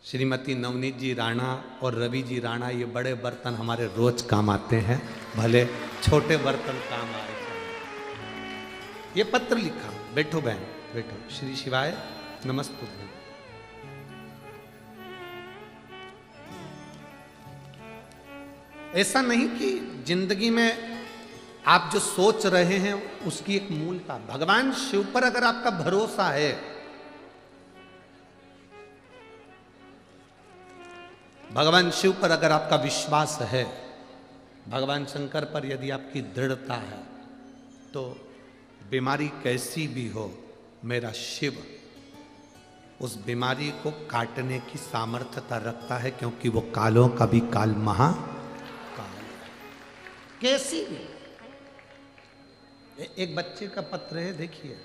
श्रीमती नवनीत जी राणा और रवि जी राणा, ये बड़े बर्तन हमारे रोज काम आते हैं, भले छोटे बर्तन काम आए। ये पत्र लिखा। बैठो बहन, बैठो। श्री शिवाय नमस्तुभ्यं। ऐसा नहीं कि जिंदगी में आप जो सोच रहे हैं उसकी एक मूलता, भगवान शिव पर अगर आपका भरोसा है, भगवान शिव पर अगर आपका विश्वास है, भगवान शंकर पर यदि आपकी दृढ़ता है, तो बीमारी कैसी भी हो, मेरा शिव उस बीमारी को काटने की सामर्थ्यता रखता है, क्योंकि वो कालों का भी काल महाकाल है। कैसी भी। एक बच्चे का पत्र है, देखिए।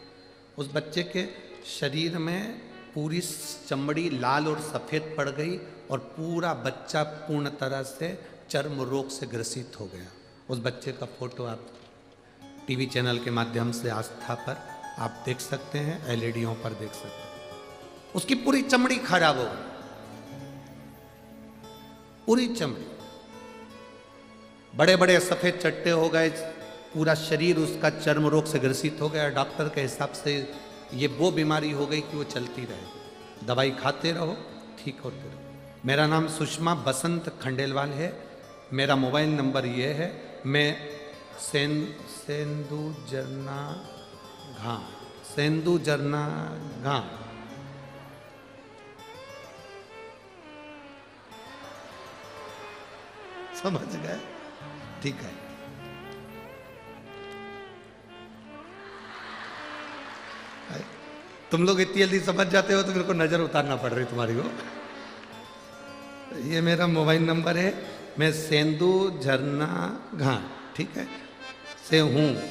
उस बच्चे के शरीर में पूरी चमड़ी लाल और सफ़ेद पड़ गई और पूरा बच्चा पूर्ण तरह से चर्म रोग से ग्रसित हो गया। उस बच्चे का फोटो आप टीवी चैनल के माध्यम से आस्था पर आप देख सकते हैं, एलईडीओं पर देख सकते हैं। उसकी पूरी चमड़ी खराब हो गई, पूरी चमड़ी, बड़े बड़े सफेद चट्टे हो गए, पूरा शरीर उसका चर्म रोग से ग्रसित हो गया। डॉक्टर के हिसाब से ये वो बीमारी हो गई कि वो चलती रहे, दवाई खाते रहो ठीक होते रहो। मेरा नाम सुषमा बसंत खंडेलवाल है। मेरा मोबाइल नंबर ये है, मैं सेंदू जरना गांव समझ गए? ठीक है। तुम लोग इतनी जल्दी समझ जाते हो तो मेरे को नजर उतारना पड़ रही तुम्हारी को। ये मेरा मोबाइल नंबर है। मैं सेंदू झरना घाट, ठीक है, से हूँ।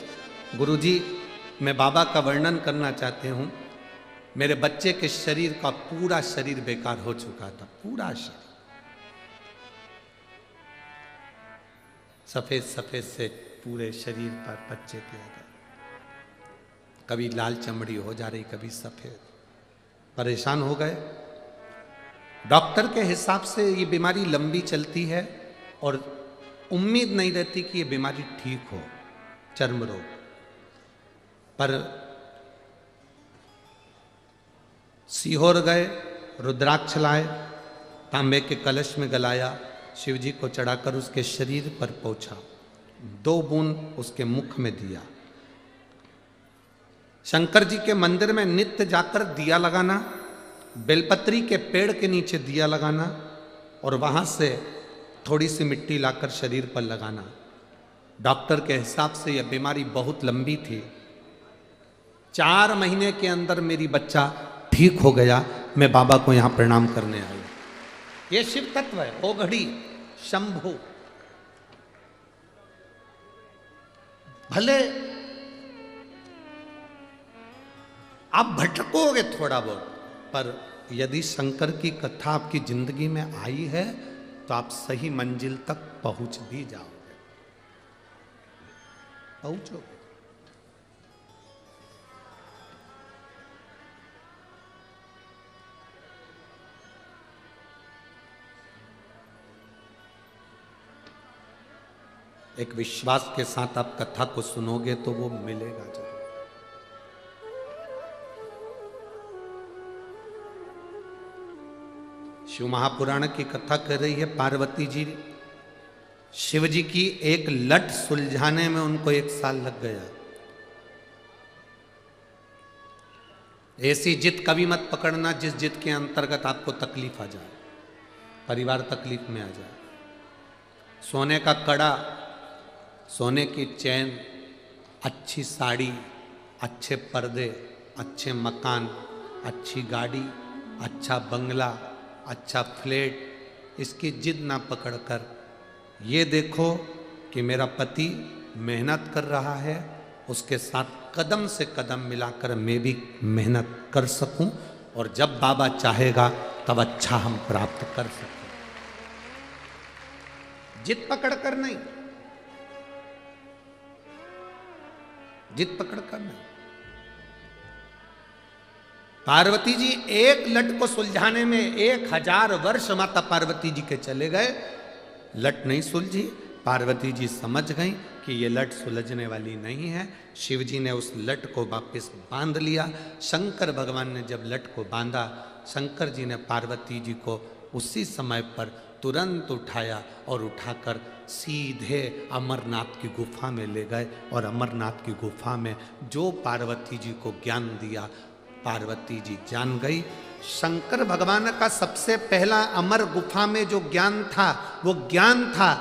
गुरुजी, मैं बाबा का वर्णन करना चाहते हूँ। मेरे बच्चे के शरीर का पूरा शरीर बेकार हो चुका था, पूरा शरीर सफेद सफेद से पूरे शरीर पर बच्चे के आ गए। कभी लाल चमड़ी हो जा रही, कभी सफेद, परेशान हो गए। डॉक्टर के हिसाब से ये बीमारी लंबी चलती है और उम्मीद नहीं रहती कि ये बीमारी ठीक हो, चर्म रोग। पर सीहोर गए, रुद्राक्ष लाए, तांबे के कलश में गलाया, शिव जी को चढ़ाकर उसके शरीर पर पोंछा, 2 बूंद उसके मुख में दिया। शंकर जी के मंदिर में नित्य जाकर दिया लगाना, बेलपत्री के पेड़ के नीचे दिया लगाना और वहां से थोड़ी सी मिट्टी लाकर शरीर पर लगाना। डॉक्टर के हिसाब से यह बीमारी बहुत लंबी थी। 4 महीने के अंदर मेरी बच्चा ठीक हो गया। मैं बाबा को यहां प्रणाम करने आई। ये शिव तत्व है, ओघड़ी, शंभु। भले आप भटकोगे थोड़ा बहुत, पर यदि शंकर की कथा आपकी जिंदगी में आई है तो आप सही मंजिल तक पहुंच भी जाओगे, पहुंचोगे। एक विश्वास के साथ आप कथा को सुनोगे तो वो मिलेगा जरूर। शिव महापुराण की कथा कर रही है। पार्वती जी शिव जी की एक लट सुलझाने में उनको 1 साल लग गया। ऐसी जिद कभी मत पकड़ना जिस जिद के अंतर्गत आपको तकलीफ आ जाए, परिवार तकलीफ में आ जाए। सोने का कड़ा, सोने की चैन, अच्छी साड़ी, अच्छे पर्दे, अच्छे मकान, अच्छी गाड़ी, अच्छा बंगला, अच्छा फ्लैट, इसकी जिद ना पकड़कर ये देखो कि मेरा पति मेहनत कर रहा है, उसके साथ कदम से कदम मिलाकर मैं भी मेहनत कर सकूं और जब बाबा चाहेगा तब अच्छा हम प्राप्त कर सकते। जिद पकड़कर नहीं, जिद पकड़कर नहीं। पार्वती जी एक लट को सुलझाने में 1000 वर्ष माता पार्वती जी के चले गए, लट नहीं सुलझी। पार्वती जी समझ गई कि ये लट सुलझने वाली नहीं है। शिव जी ने उस लट को वापस बांध लिया। शंकर भगवान ने जब लट को बांधा, शंकर जी ने पार्वती जी को उसी समय पर तुरंत उठाया और उठाकर सीधे अमरनाथ की गुफा में ले गए और अमरनाथ की गुफा में जो पार्वती जी को ज्ञान दिया, पार्वती जी जान गई। शंकर भगवान का सबसे पहला अमर गुफा में जो ज्ञान था वो ज्ञान था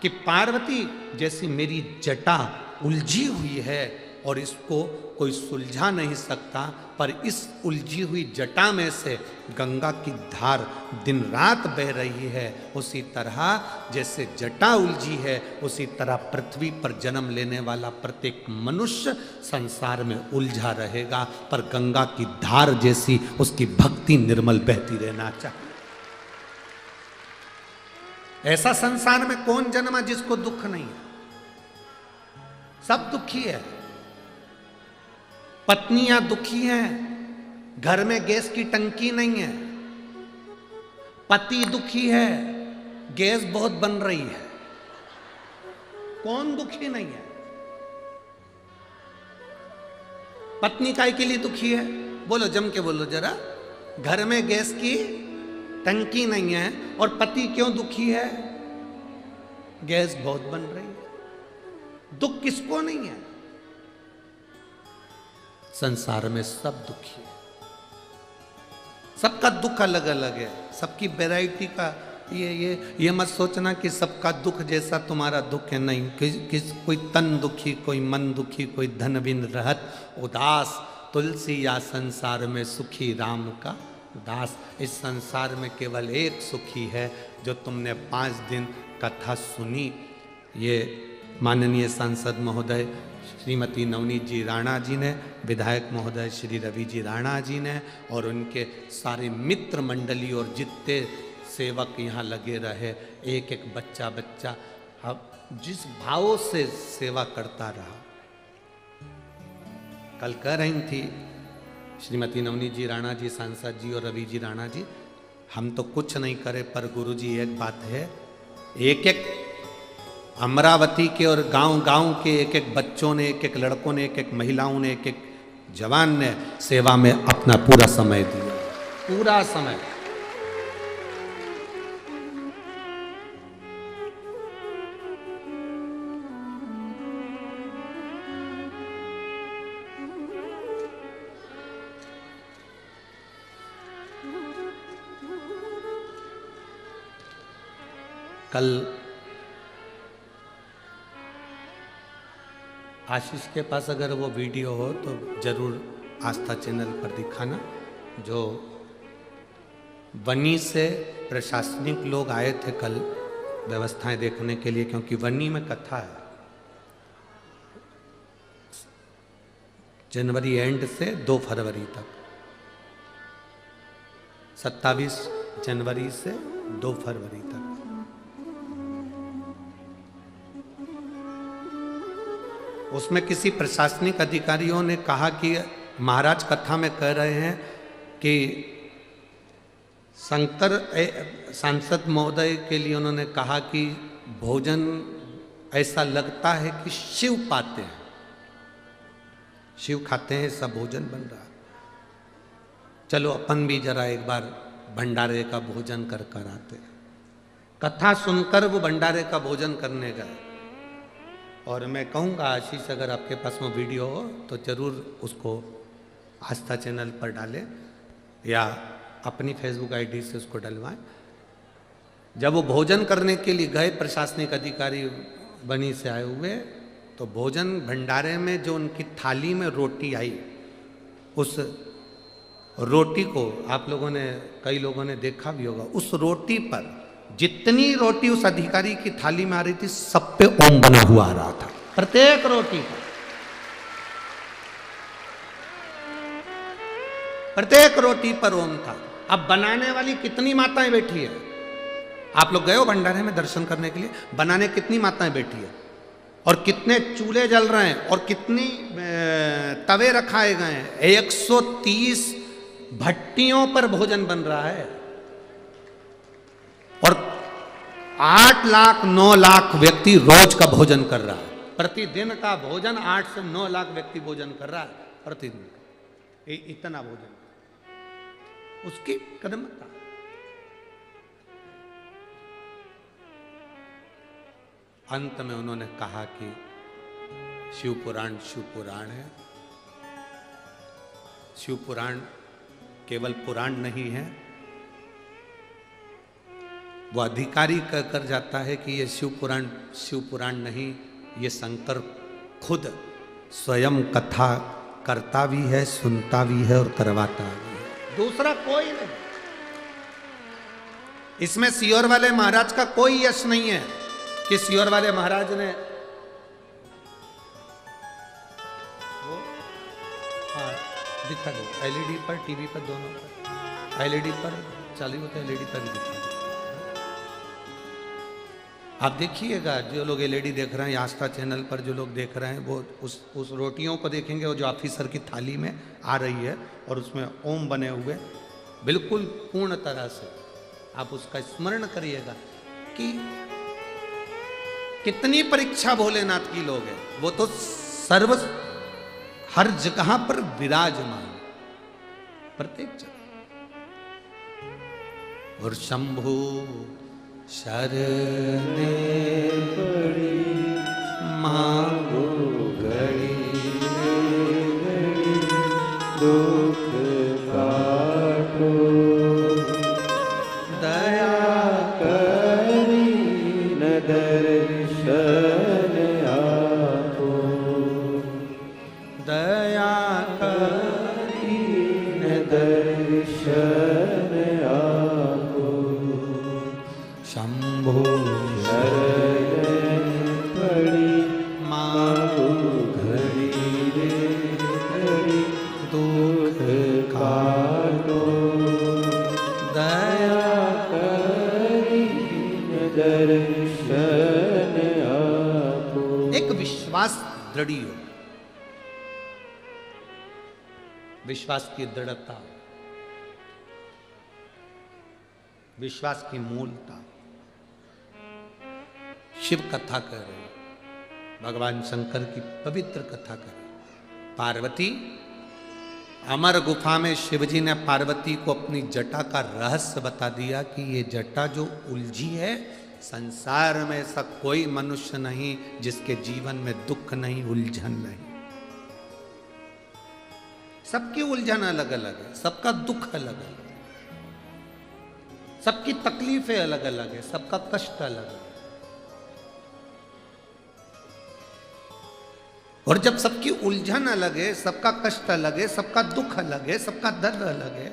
कि पार्वती जैसी मेरी जटा उलझी हुई है और इसको कोई सुलझा नहीं सकता, पर इस उलझी हुई जटा में से गंगा की धार दिन रात बह रही है। उसी तरह जैसे जटा उलझी है, उसी तरह पृथ्वी पर जन्म लेने वाला प्रत्येक मनुष्य संसार में उलझा रहेगा, पर गंगा की धार जैसी उसकी भक्ति निर्मल बहती रहना चाहिए। ऐसा संसार में कौन जन्मा जिसको दुख नहीं है? सब दुखी है। पत्नियां दुखी हैं, घर में गैस की टंकी नहीं है। पति दुखी है, गैस बहुत बन रही है। कौन दुखी नहीं है? पत्नी काय के लिए दुखी है? बोलो, जम के बोलो जरा। घर में गैस की टंकी नहीं है। और पति क्यों दुखी है? गैस बहुत बन रही है। दुख किसको नहीं है? संसार में सब दुखी है। सबका दुख अलग अलग है, सबकी वैरायटी का। ये मत सोचना कि सबका दुख जैसा तुम्हारा दुख है। नहीं, कोई तन दुखी, कोई मन दुखी, कोई धन बिन रहत उदास। तुलसी या संसार में सुखी राम का दास। इस संसार में केवल एक सुखी है, जो तुमने 5 दिन कथा सुनी। ये माननीय सांसद महोदय श्रीमती नवनीत जी राणा जी ने, विधायक महोदय श्री रवि जी राणा जी ने, और उनके सारे मित्र मंडली और जितने सेवक यहाँ लगे रहे। एक एक बच्चा बच्चा जिस भाव से सेवा करता रहा। कल कह रही थी श्रीमती नवनीत जी राणा जी, सांसद जी और रवि जी राणा जी, हम तो कुछ नहीं करे, पर गुरु जी एक बात है, एक एक अमरावती के और गांव गांव के एक एक बच्चों ने, एक एक लड़कों ने, एक एक महिलाओं ने, एक एक जवान ने सेवा में अपना पूरा समय दिया। पूरा समय। कल आशीष के पास अगर वो वीडियो हो तो जरूर आस्था चैनल पर दिखाना। जो वनी से प्रशासनिक लोग आए थे कल व्यवस्थाएं देखने के लिए, क्योंकि वनी में कथा है। जनवरी एंड से 2 फरवरी तक, 27 जनवरी से 2 फरवरी तक। उसमें किसी प्रशासनिक अधिकारियों ने कहा कि महाराज कथा में कह रहे हैं कि शंकर सांसद महोदय के लिए उन्होंने कहा कि भोजन ऐसा लगता है कि शिव पाते हैं, शिव खाते हैं, सब भोजन बन रहा है। चलो अपन भी जरा एक बार भंडारे का भोजन कर कर आते हैं। कथा सुनकर वो भंडारे का भोजन करने गए। और मैं कहूँगा आशीष, अगर आपके पास में वीडियो हो तो ज़रूर उसको आस्था चैनल पर डालें या अपनी फेसबुक आईडी से उसको डलवाएं। जब वो भोजन करने के लिए गए, प्रशासनिक अधिकारी बनी से आए हुए, तो भोजन भंडारे में जो उनकी थाली में रोटी आई, उस रोटी को आप लोगों ने, कई लोगों ने देखा भी होगा, उस रोटी पर जितनी रोटी उस अधिकारी की थाली में आ रही थी, सब पे ओम बना हुआ आ रहा था, प्रत्येक रोटी पर। प्रत्येक रोटी पर ओम था। अब बनाने वाली कितनी माताएं बैठी है? आप लोग गए हो भंडारे में दर्शन करने के लिए? बनाने कितनी माताएं बैठी है, और कितने चूल्हे जल रहे हैं, और कितनी तवे रखाए गए हैं। 130 भट्टियों पर भोजन बन रहा है, और 8 लाख 9 लाख व्यक्ति रोज का भोजन कर रहा है। प्रतिदिन का भोजन 8 से 9 लाख व्यक्ति भोजन कर रहा है प्रतिदिन। इतना भोजन उसकी कदमता। अंत में उन्होंने कहा कि शिव पुराण है। शिव पुराण केवल पुराण नहीं है। वो अधिकारी कहकर जाता है कि ये शिव पुराण नहीं, ये शंकर खुद स्वयं कथा करता भी है, सुनता भी है और करवाता भी है, दूसरा कोई नहीं। इसमें सियोर वाले महाराज का कोई यश नहीं है कि सियोर वाले महाराज ने वो दिखा दो एलईडी पर, टीवी पर, दोनों पर, एलईडी पर चालू होता है, एलईडी पर भी दिखा दो। आप देखिएगा, जो लोग एलईडी देख रहे हैं, आस्था चैनल पर जो लोग देख रहे हैं, वो उस रोटियों को देखेंगे, वो जो ऑफिसर की थाली में आ रही है और उसमें ओम बने हुए, बिल्कुल पूर्ण तरह से आप उसका स्मरण करिएगा कि कितनी परीक्षा भोलेनाथ की लोग हैं। वो तो सर्व हर जगह पर विराजमान, प्रत्येक जगह। और शंभु शरणे पड़ी मांगो घड़ी दुख काटो, दया करी न दर्शन आपो, दया करी न दर्शन आपो। शंभो शरण पड़ी मांगो घड़ी रे घड़ी दुख काटो, दया करी दर्शन आपो। एक विश्वास दृढ़ हो, विश्वास की दृढ़ता, विश्वास की मूलता। शिव कथा कर रहे, भगवान शंकर की पवित्र कथा कर रहे। पार्वती, अमर गुफा में शिवजी ने पार्वती को अपनी जटा का रहस्य बता दिया कि ये जटा जो उलझी है, संसार में ऐसा कोई मनुष्य नहीं जिसके जीवन में दुख नहीं, उलझन नहीं। सबकी उलझन अलग अलग है, सबका दुख अलग अलग है, सबकी तकलीफें अलग अलग है, सबका कष्ट अलग है। और जब सबकी उलझन अलग है, सबका कष्ट अलग है, सबका दुख अलग है, सबका दर्द अलग है,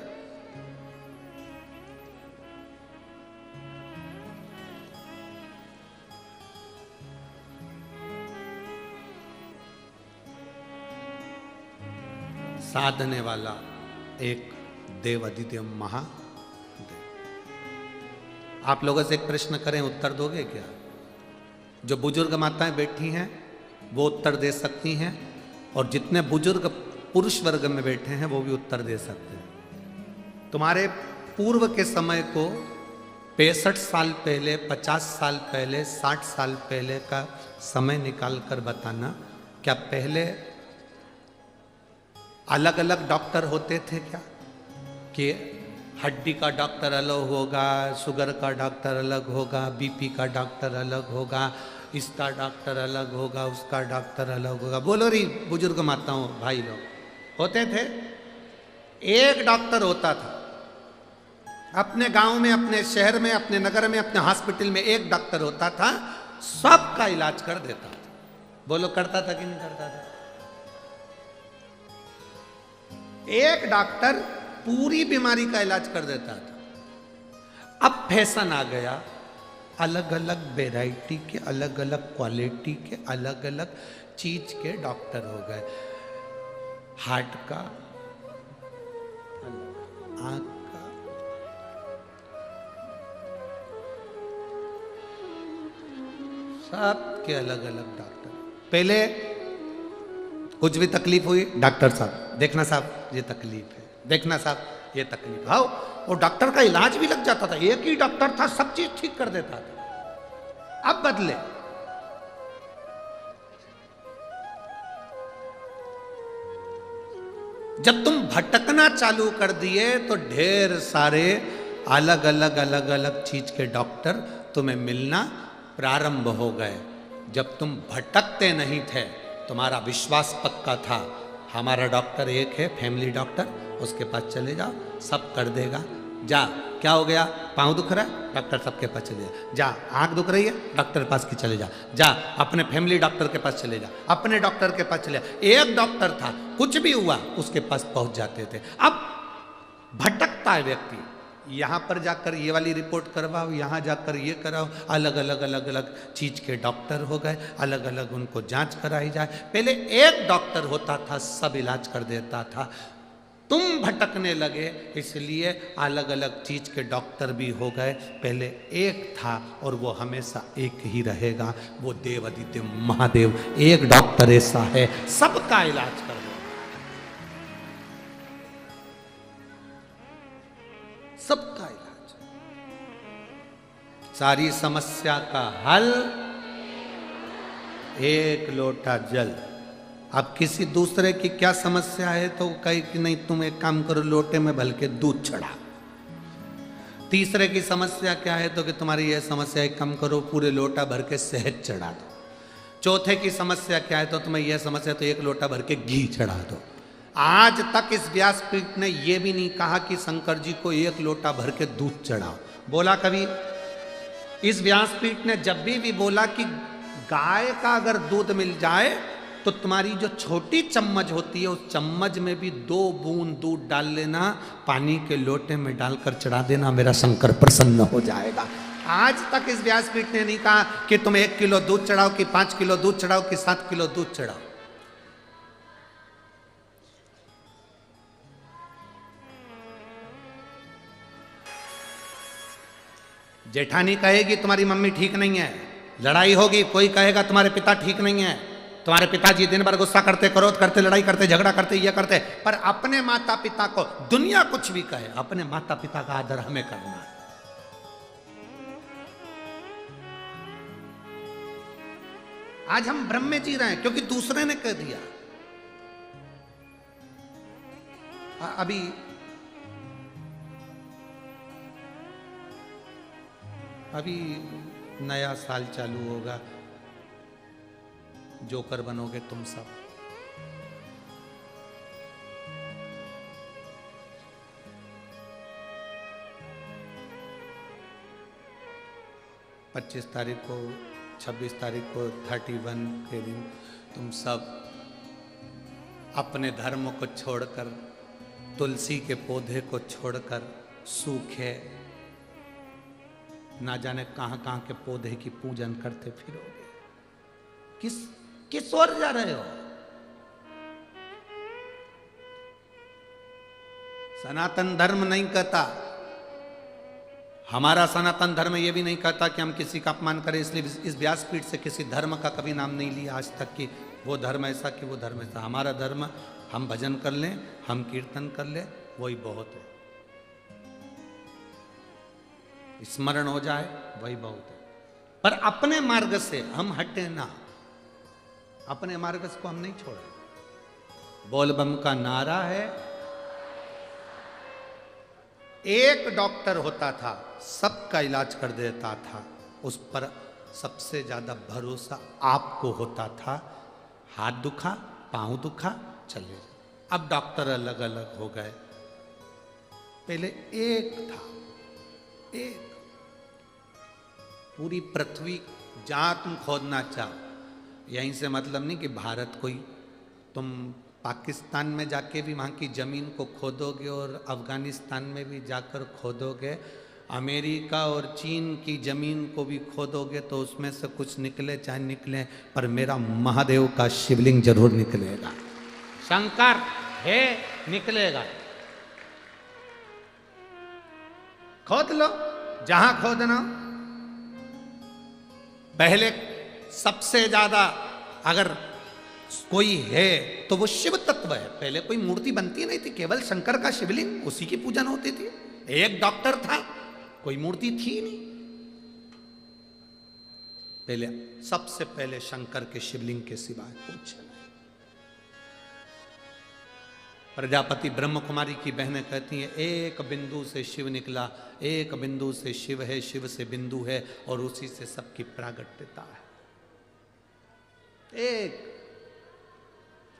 साधने वाला एक देव अधिदेव महादेव। आप लोगों से एक प्रश्न करें, उत्तर दोगे क्या? जो बुजुर्ग माताएं बैठी हैं वो उत्तर दे सकती हैं, और जितने बुजुर्ग पुरुष वर्ग में बैठे हैं वो भी उत्तर दे सकते हैं। तुम्हारे पूर्व के समय को 65 साल पहले, 50 साल पहले, 60 साल पहले का समय निकाल कर बताना, क्या पहले अलग अलग डॉक्टर होते थे क्या? कि हड्डी का डॉक्टर अलग होगा, शुगर का डॉक्टर अलग होगा, बीपी का डॉक्टर अलग होगा, इसका डॉक्टर अलग होगा, उसका डॉक्टर अलग होगा। बोलो री बुजुर्ग माताओं भाई लोग, होते थे? एक डॉक्टर होता था अपने गांव में, अपने शहर में, अपने नगर में, अपने हॉस्पिटल में एक डॉक्टर होता था, सबका इलाज कर देता था। बोलो करता था कि नहीं करता था? एक डॉक्टर पूरी बीमारी का इलाज कर देता था। अब फैशन आ गया, अलग अलग वैरायटी के, अलग अलग क्वालिटी के, अलग अलग चीज के डॉक्टर हो गए। हार्ट का, आंख का, सब के अलग अलग डॉक्टर। पहले कुछ भी तकलीफ हुई, डॉक्टर साहब देखना, साहब ये तकलीफ है, देखना साहब ये तकलीफ, आओ। और डॉक्टर का इलाज भी लग जाता था, एक ही डॉक्टर था, सब चीज ठीक कर देता था। अब बदले, जब तुम भटकना चालू कर दिए तो ढेर सारे अलग अलग चीज के डॉक्टर तुम्हें मिलना प्रारंभ हो गए। जब तुम भटकते नहीं थे, तुम्हारा विश्वास पक्का था, हमारा डॉक्टर एक है, फैमिली डॉक्टर, उसके पास चले जाओ, सब कर देगा, जा, क्या हो गया, पाँव दुख रहा है, डॉक्टर साहब के पास चले जा, आंख दुख रही है, डॉक्टर के पास की चले जा, जा अपने फैमिली डॉक्टर के पास चले जा, अपने डॉक्टर के पास चले जा। एक डॉक्टर था, कुछ भी हुआ उसके पास पहुंच जाते थे। अब भटकता है व्यक्ति, यहाँ पर जाकर ये वाली रिपोर्ट करवाओ, यहाँ जाकर ये कराओ, अलग अलग अलग अलग चीज के डॉक्टर हो गए, अलग अलग उनको जांच कराई जाए। पहले एक डॉक्टर होता था, सब इलाज कर देता था। तुम भटकने लगे इसलिए अलग अलग चीज के डॉक्टर भी हो गए। पहले एक था और वो हमेशा एक ही रहेगा, वो देवादिदेव महादेव। एक डॉक्टर ऐसा है, सबका इलाज कर दो, सबका इलाज, सारी समस्या का हल एक लोटा जल। अब किसी दूसरे की क्या समस्या है तो कहे कि नहीं तुम एक काम करो, लोटे में भल के दूध चढ़ा। तीसरे की समस्या क्या है तो कि तुम्हारी यह समस्या, एक काम करो पूरे लोटा भर के शहद चढ़ा दो। चौथे की समस्या क्या है तो तुम्हें यह समस्या, तो एक लोटा भर के घी चढ़ा दो। आज तक इस व्यासपीठ ने यह भी नहीं कहा कि शंकर जी को एक लोटा भर के दूध चढ़ाओ। बोला कभी? इस व्यासपीठ ने जब भी बोला कि गाय का अगर दूध मिल जाए तो तुम्हारी जो छोटी चम्मच होती है उस चम्मच में भी 2 बूंद दूध डाल लेना, पानी के लोटे में डालकर चढ़ा देना, मेरा शंकर प्रसन्न हो जाएगा। आज तक इस व्यासपीठ ने नहीं कहा कि तुम 1 किलो दूध चढ़ाओ कि 5 किलो दूध चढ़ाओ कि 7 किलो दूध चढ़ाओ। जेठानी कहेगी तुम्हारी मम्मी ठीक नहीं है, लड़ाई होगी, कोई कहेगा तुम्हारे पिता ठीक नहीं है, तुम्हारे पिताजी दिन भर गुस्सा करते, क्रोध करते, लड़ाई करते, झगड़ा करते, ये करते, पर अपने माता पिता को दुनिया कुछ भी कहे, अपने माता पिता का आदर हमें करना है। आज हम भ्रम में जी रहे हैं क्योंकि दूसरे ने कह दिया। अभी नया साल चालू होगा, जोकर बनोगे तुम सब। पच्चीस तारीख को, 26 तारीख को, 31 के दिन तुम सब अपने धर्म को छोड़कर, तुलसी के पौधे को छोड़कर सूखे ना जाने कहां कहां के पौधे की पूजन करते फिरोगे। किस ओर जा रहे हो? सनातन धर्म नहीं कहता, हमारा सनातन धर्म यह भी नहीं कहता कि हम किसी का अपमान करें, इसलिए इस व्यासपीठ से किसी धर्म का कभी नाम नहीं लिया आज तक कि वो धर्म ऐसा कि वो धर्म ऐसा। हमारा धर्म, हम भजन कर लें, हम कीर्तन कर लें, वही बहुत है, स्मरण हो जाए वही बहुत है। पर अपने मार्ग से हम हटे ना, अपने मार्ग को हम नहीं छोड़े। बोलबम का नारा है। एक डॉक्टर होता था, सबका इलाज कर देता था, उस पर सबसे ज्यादा भरोसा आपको होता था। हाथ दुखा, पांव दुखा, चले जाओ। अब डॉक्टर अलग अलग हो गए, पहले एक था, एक। पूरी पृथ्वी जहां तुम खोदना चाहो, यहीं से मतलब नहीं कि भारत कोई, तुम पाकिस्तान में जाके भी वहाँ की ज़मीन को खोदोगे और अफ़गानिस्तान में भी जाकर खोदोगे, अमेरिका और चीन की ज़मीन को भी खोदोगे तो उसमें से कुछ निकले चाहे निकले, पर मेरा महादेव का शिवलिंग जरूर निकलेगा। शंकर है, निकलेगा। खोद लो जहां खोदना। पहले सबसे ज्यादा अगर कोई है तो वो शिव तत्व है। पहले कोई मूर्ति बनती नहीं थी, केवल शंकर का शिवलिंग, उसी की पूजन होती थी। एक डॉक्टर था, कोई मूर्ति थी नहीं। पहले सबसे पहले शंकर के शिवलिंग के सिवाय कुछ नहीं। प्रजापति ब्रह्म कुमारी की बहनें कहती हैं, एक बिंदु से शिव निकला, एक बिंदु से शिव है, शिव से बिंदु है और उसी से सबकी प्रागट्यता है।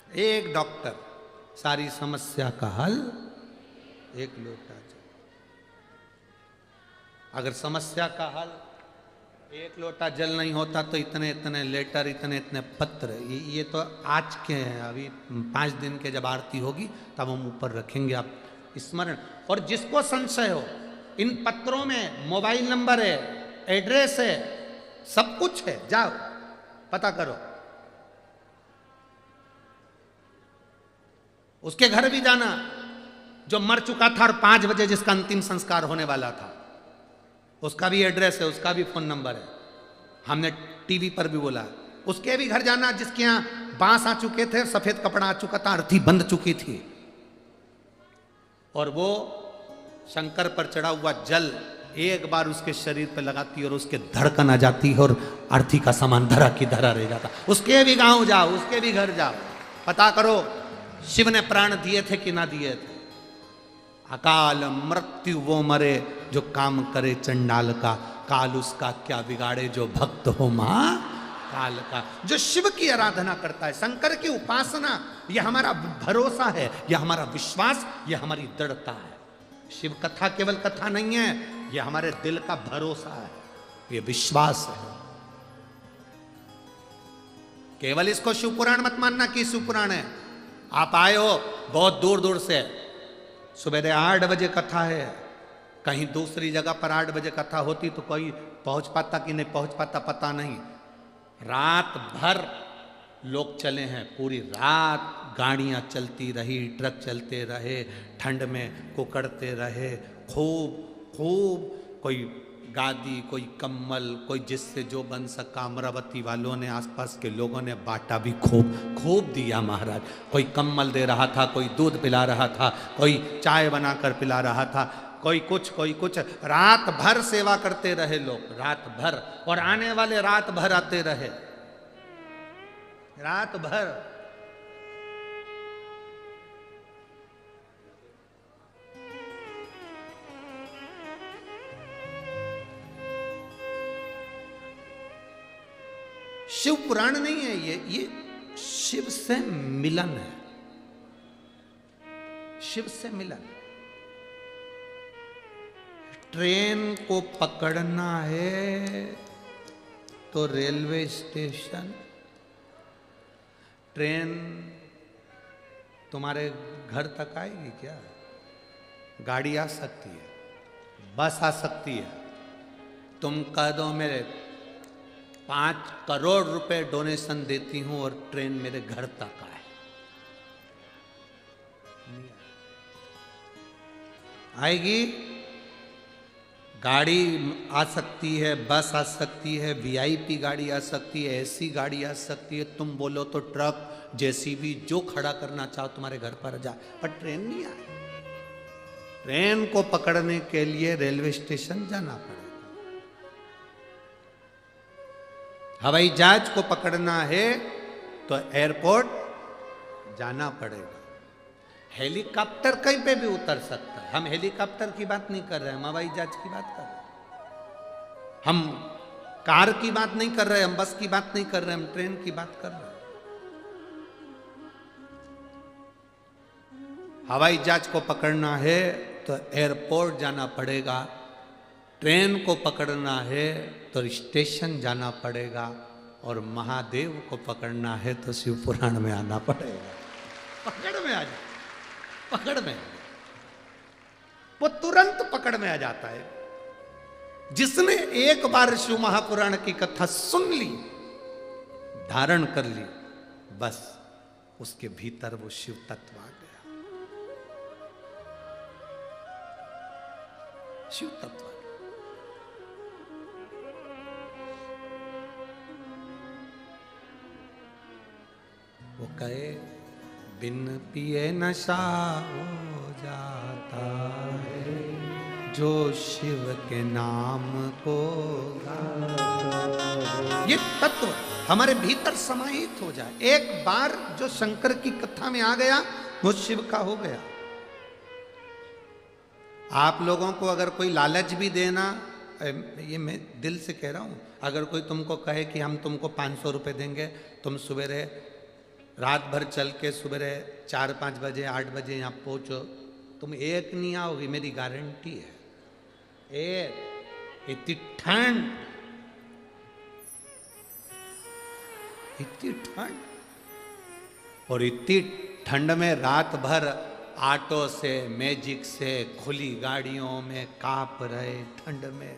एक डॉक्टर, सारी समस्या का हल एक लोटा जल। अगर समस्या का हल एक लोटा जल नहीं होता तो इतने इतने लेटर, इतने इतने पत्र, ये तो आज के हैं। अभी 5 दिन के जब आरती होगी तब हम ऊपर रखेंगे, आप स्मरण। और जिसको संशय हो, इन पत्रों में मोबाइल नंबर है, एड्रेस है, सब कुछ है, जाओ पता करो। उसके घर भी जाना जो मर चुका था और 5 बजे जिसका अंतिम संस्कार होने वाला था, उसका भी एड्रेस है, उसका भी फोन नंबर है, हमने टीवी पर भी बोला। उसके भी घर जाना जिसके यहां बांस आ चुके थे, सफेद कपड़ा आ चुका था, अर्थी बंध चुकी थी, और वो शंकर पर चढ़ा हुआ जल एक बार उसके शरीर पर लगाती और उसके धड़कन आ जाती है और अर्थी का सामान धरा की धरा रह जाता। उसके भी गांव जाओ, उसके भी घर जाओ, पता करो शिव ने प्राण दिए थे कि ना दिए थे। अकाल मृत्यु वो मरे जो काम करे चंडाल का, काल उसका क्या बिगाड़े जो भक्त हो महाकाल का। जो शिव की आराधना करता है, शंकर की उपासना, यह हमारा भरोसा है, यह हमारा विश्वास, यह हमारी दृढ़ता है। शिव कथा केवल कथा नहीं है, यह हमारे दिल का भरोसा है, यह विश्वास है। केवल इसको शिव पुराण मत मानना कि शिव पुराण है। आप आए हो बहुत दूर दूर से, सुबह 8 बजे कथा है, कहीं दूसरी जगह पर 8 बजे कथा होती तो कोई पहुंच पाता कि नहीं पहुंच पाता पता नहीं। रात भर लोग चले हैं, पूरी रात गाड़ियां चलती रही, ट्रक चलते रहे, ठंड में कुकड़ते रहे, खूब खूब, कोई गादी, कोई कम्बल, कोई जिससे जो बन सका। अमरावती वालों ने, आसपास के लोगों ने बांटा भी, खूब खूब दिया महाराज। कोई कम्बल दे रहा था, कोई दूध पिला रहा था, कोई चाय बनाकर पिला रहा था, कोई कुछ। रात भर सेवा करते रहे लोग, रात भर, और आने वाले रात भर आते रहे, रात भर। शिव पुराण नहीं है ये शिव से मिलन है, शिव से मिलन। ट्रेन को पकड़ना है तो रेलवे स्टेशन, ट्रेन तुम्हारे घर तक आएगी क्या? गाड़ी आ सकती है, बस आ सकती है। तुम कह दो मेरे 5 करोड़ रुपए डोनेशन देती हूं और ट्रेन मेरे घर तक आए, आएगी? गाड़ी आ सकती है, बस आ सकती है, वीआईपी गाड़ी आ सकती है, एसी गाड़ी आ सकती है, तुम बोलो तो ट्रक, जेसीबी, जो खड़ा करना चाहो तुम्हारे घर पर जा, पर ट्रेन नहीं आए। ट्रेन को पकड़ने के लिए रेलवे स्टेशन जाना पड़ेगा, हवाई जहाज को पकड़ना है तो एयरपोर्ट जाना पड़ेगा। हेलीकॉप्टर कहीं पे भी उतर सकता है, हम हेलीकॉप्टर की बात नहीं कर रहे हैं, हम हवाई जहाज की बात कर रहे हैं। हम कार की बात नहीं कर रहे, हम बस की बात नहीं कर रहे, हम ट्रेन की बात कर रहे हैं। हवाई जहाज को पकड़ना है तो एयरपोर्ट जाना पड़ेगा, ट्रेन को पकड़ना है तो स्टेशन जाना पड़ेगा, और महादेव को पकड़ना है तो शिव पुराण में आना पड़ेगा। पकड़ में आ जाए, पकड़ में, वो तुरंत पकड़ में आ जाता है। जिसने एक बार शिव महापुराण की कथा सुन ली, धारण कर ली, बस उसके भीतर वो शिव तत्व आ गया, शिव तत्व। वो कहे बिन पिए नशा हो जाता है, जो शिव के नाम को गाता। ये तत्व हमारे भीतर समाहित हो जाए, एक बार जो शंकर की कथा में आ गया वो शिव का हो गया। आप लोगों को अगर कोई लालच भी देना, ये मैं दिल से कह रहा हूं, अगर कोई तुमको कहे कि हम तुमको 500 रुपए देंगे, तुम सवेरे रात भर चल के सवेरे 4-5 बजे 8 बजे यहाँ पहुँचो, तुम एक नहीं आओगी, मेरी गारंटी है। एक इतनी ठंड, इतनी ठंड, और इतनी ठंड में रात भर ऑटो से, मैजिक से, खुली गाड़ियों में कांप रहे ठंड में,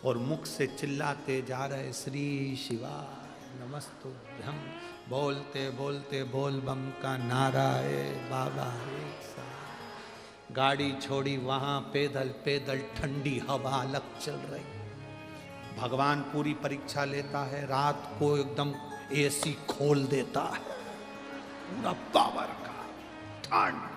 और मुख से चिल्लाते जा रहे श्री शिवाय नमस्तुभ्यं, बोलते बोलते बोल बम का नारा है बाबा एक साथ। गाड़ी छोड़ी वहां पैदल पैदल, ठंडी हवा अलग चल रही। भगवान पूरी परीक्षा लेता है, रात को एकदम एसी खोल देता है, पूरा पावर का ठंड।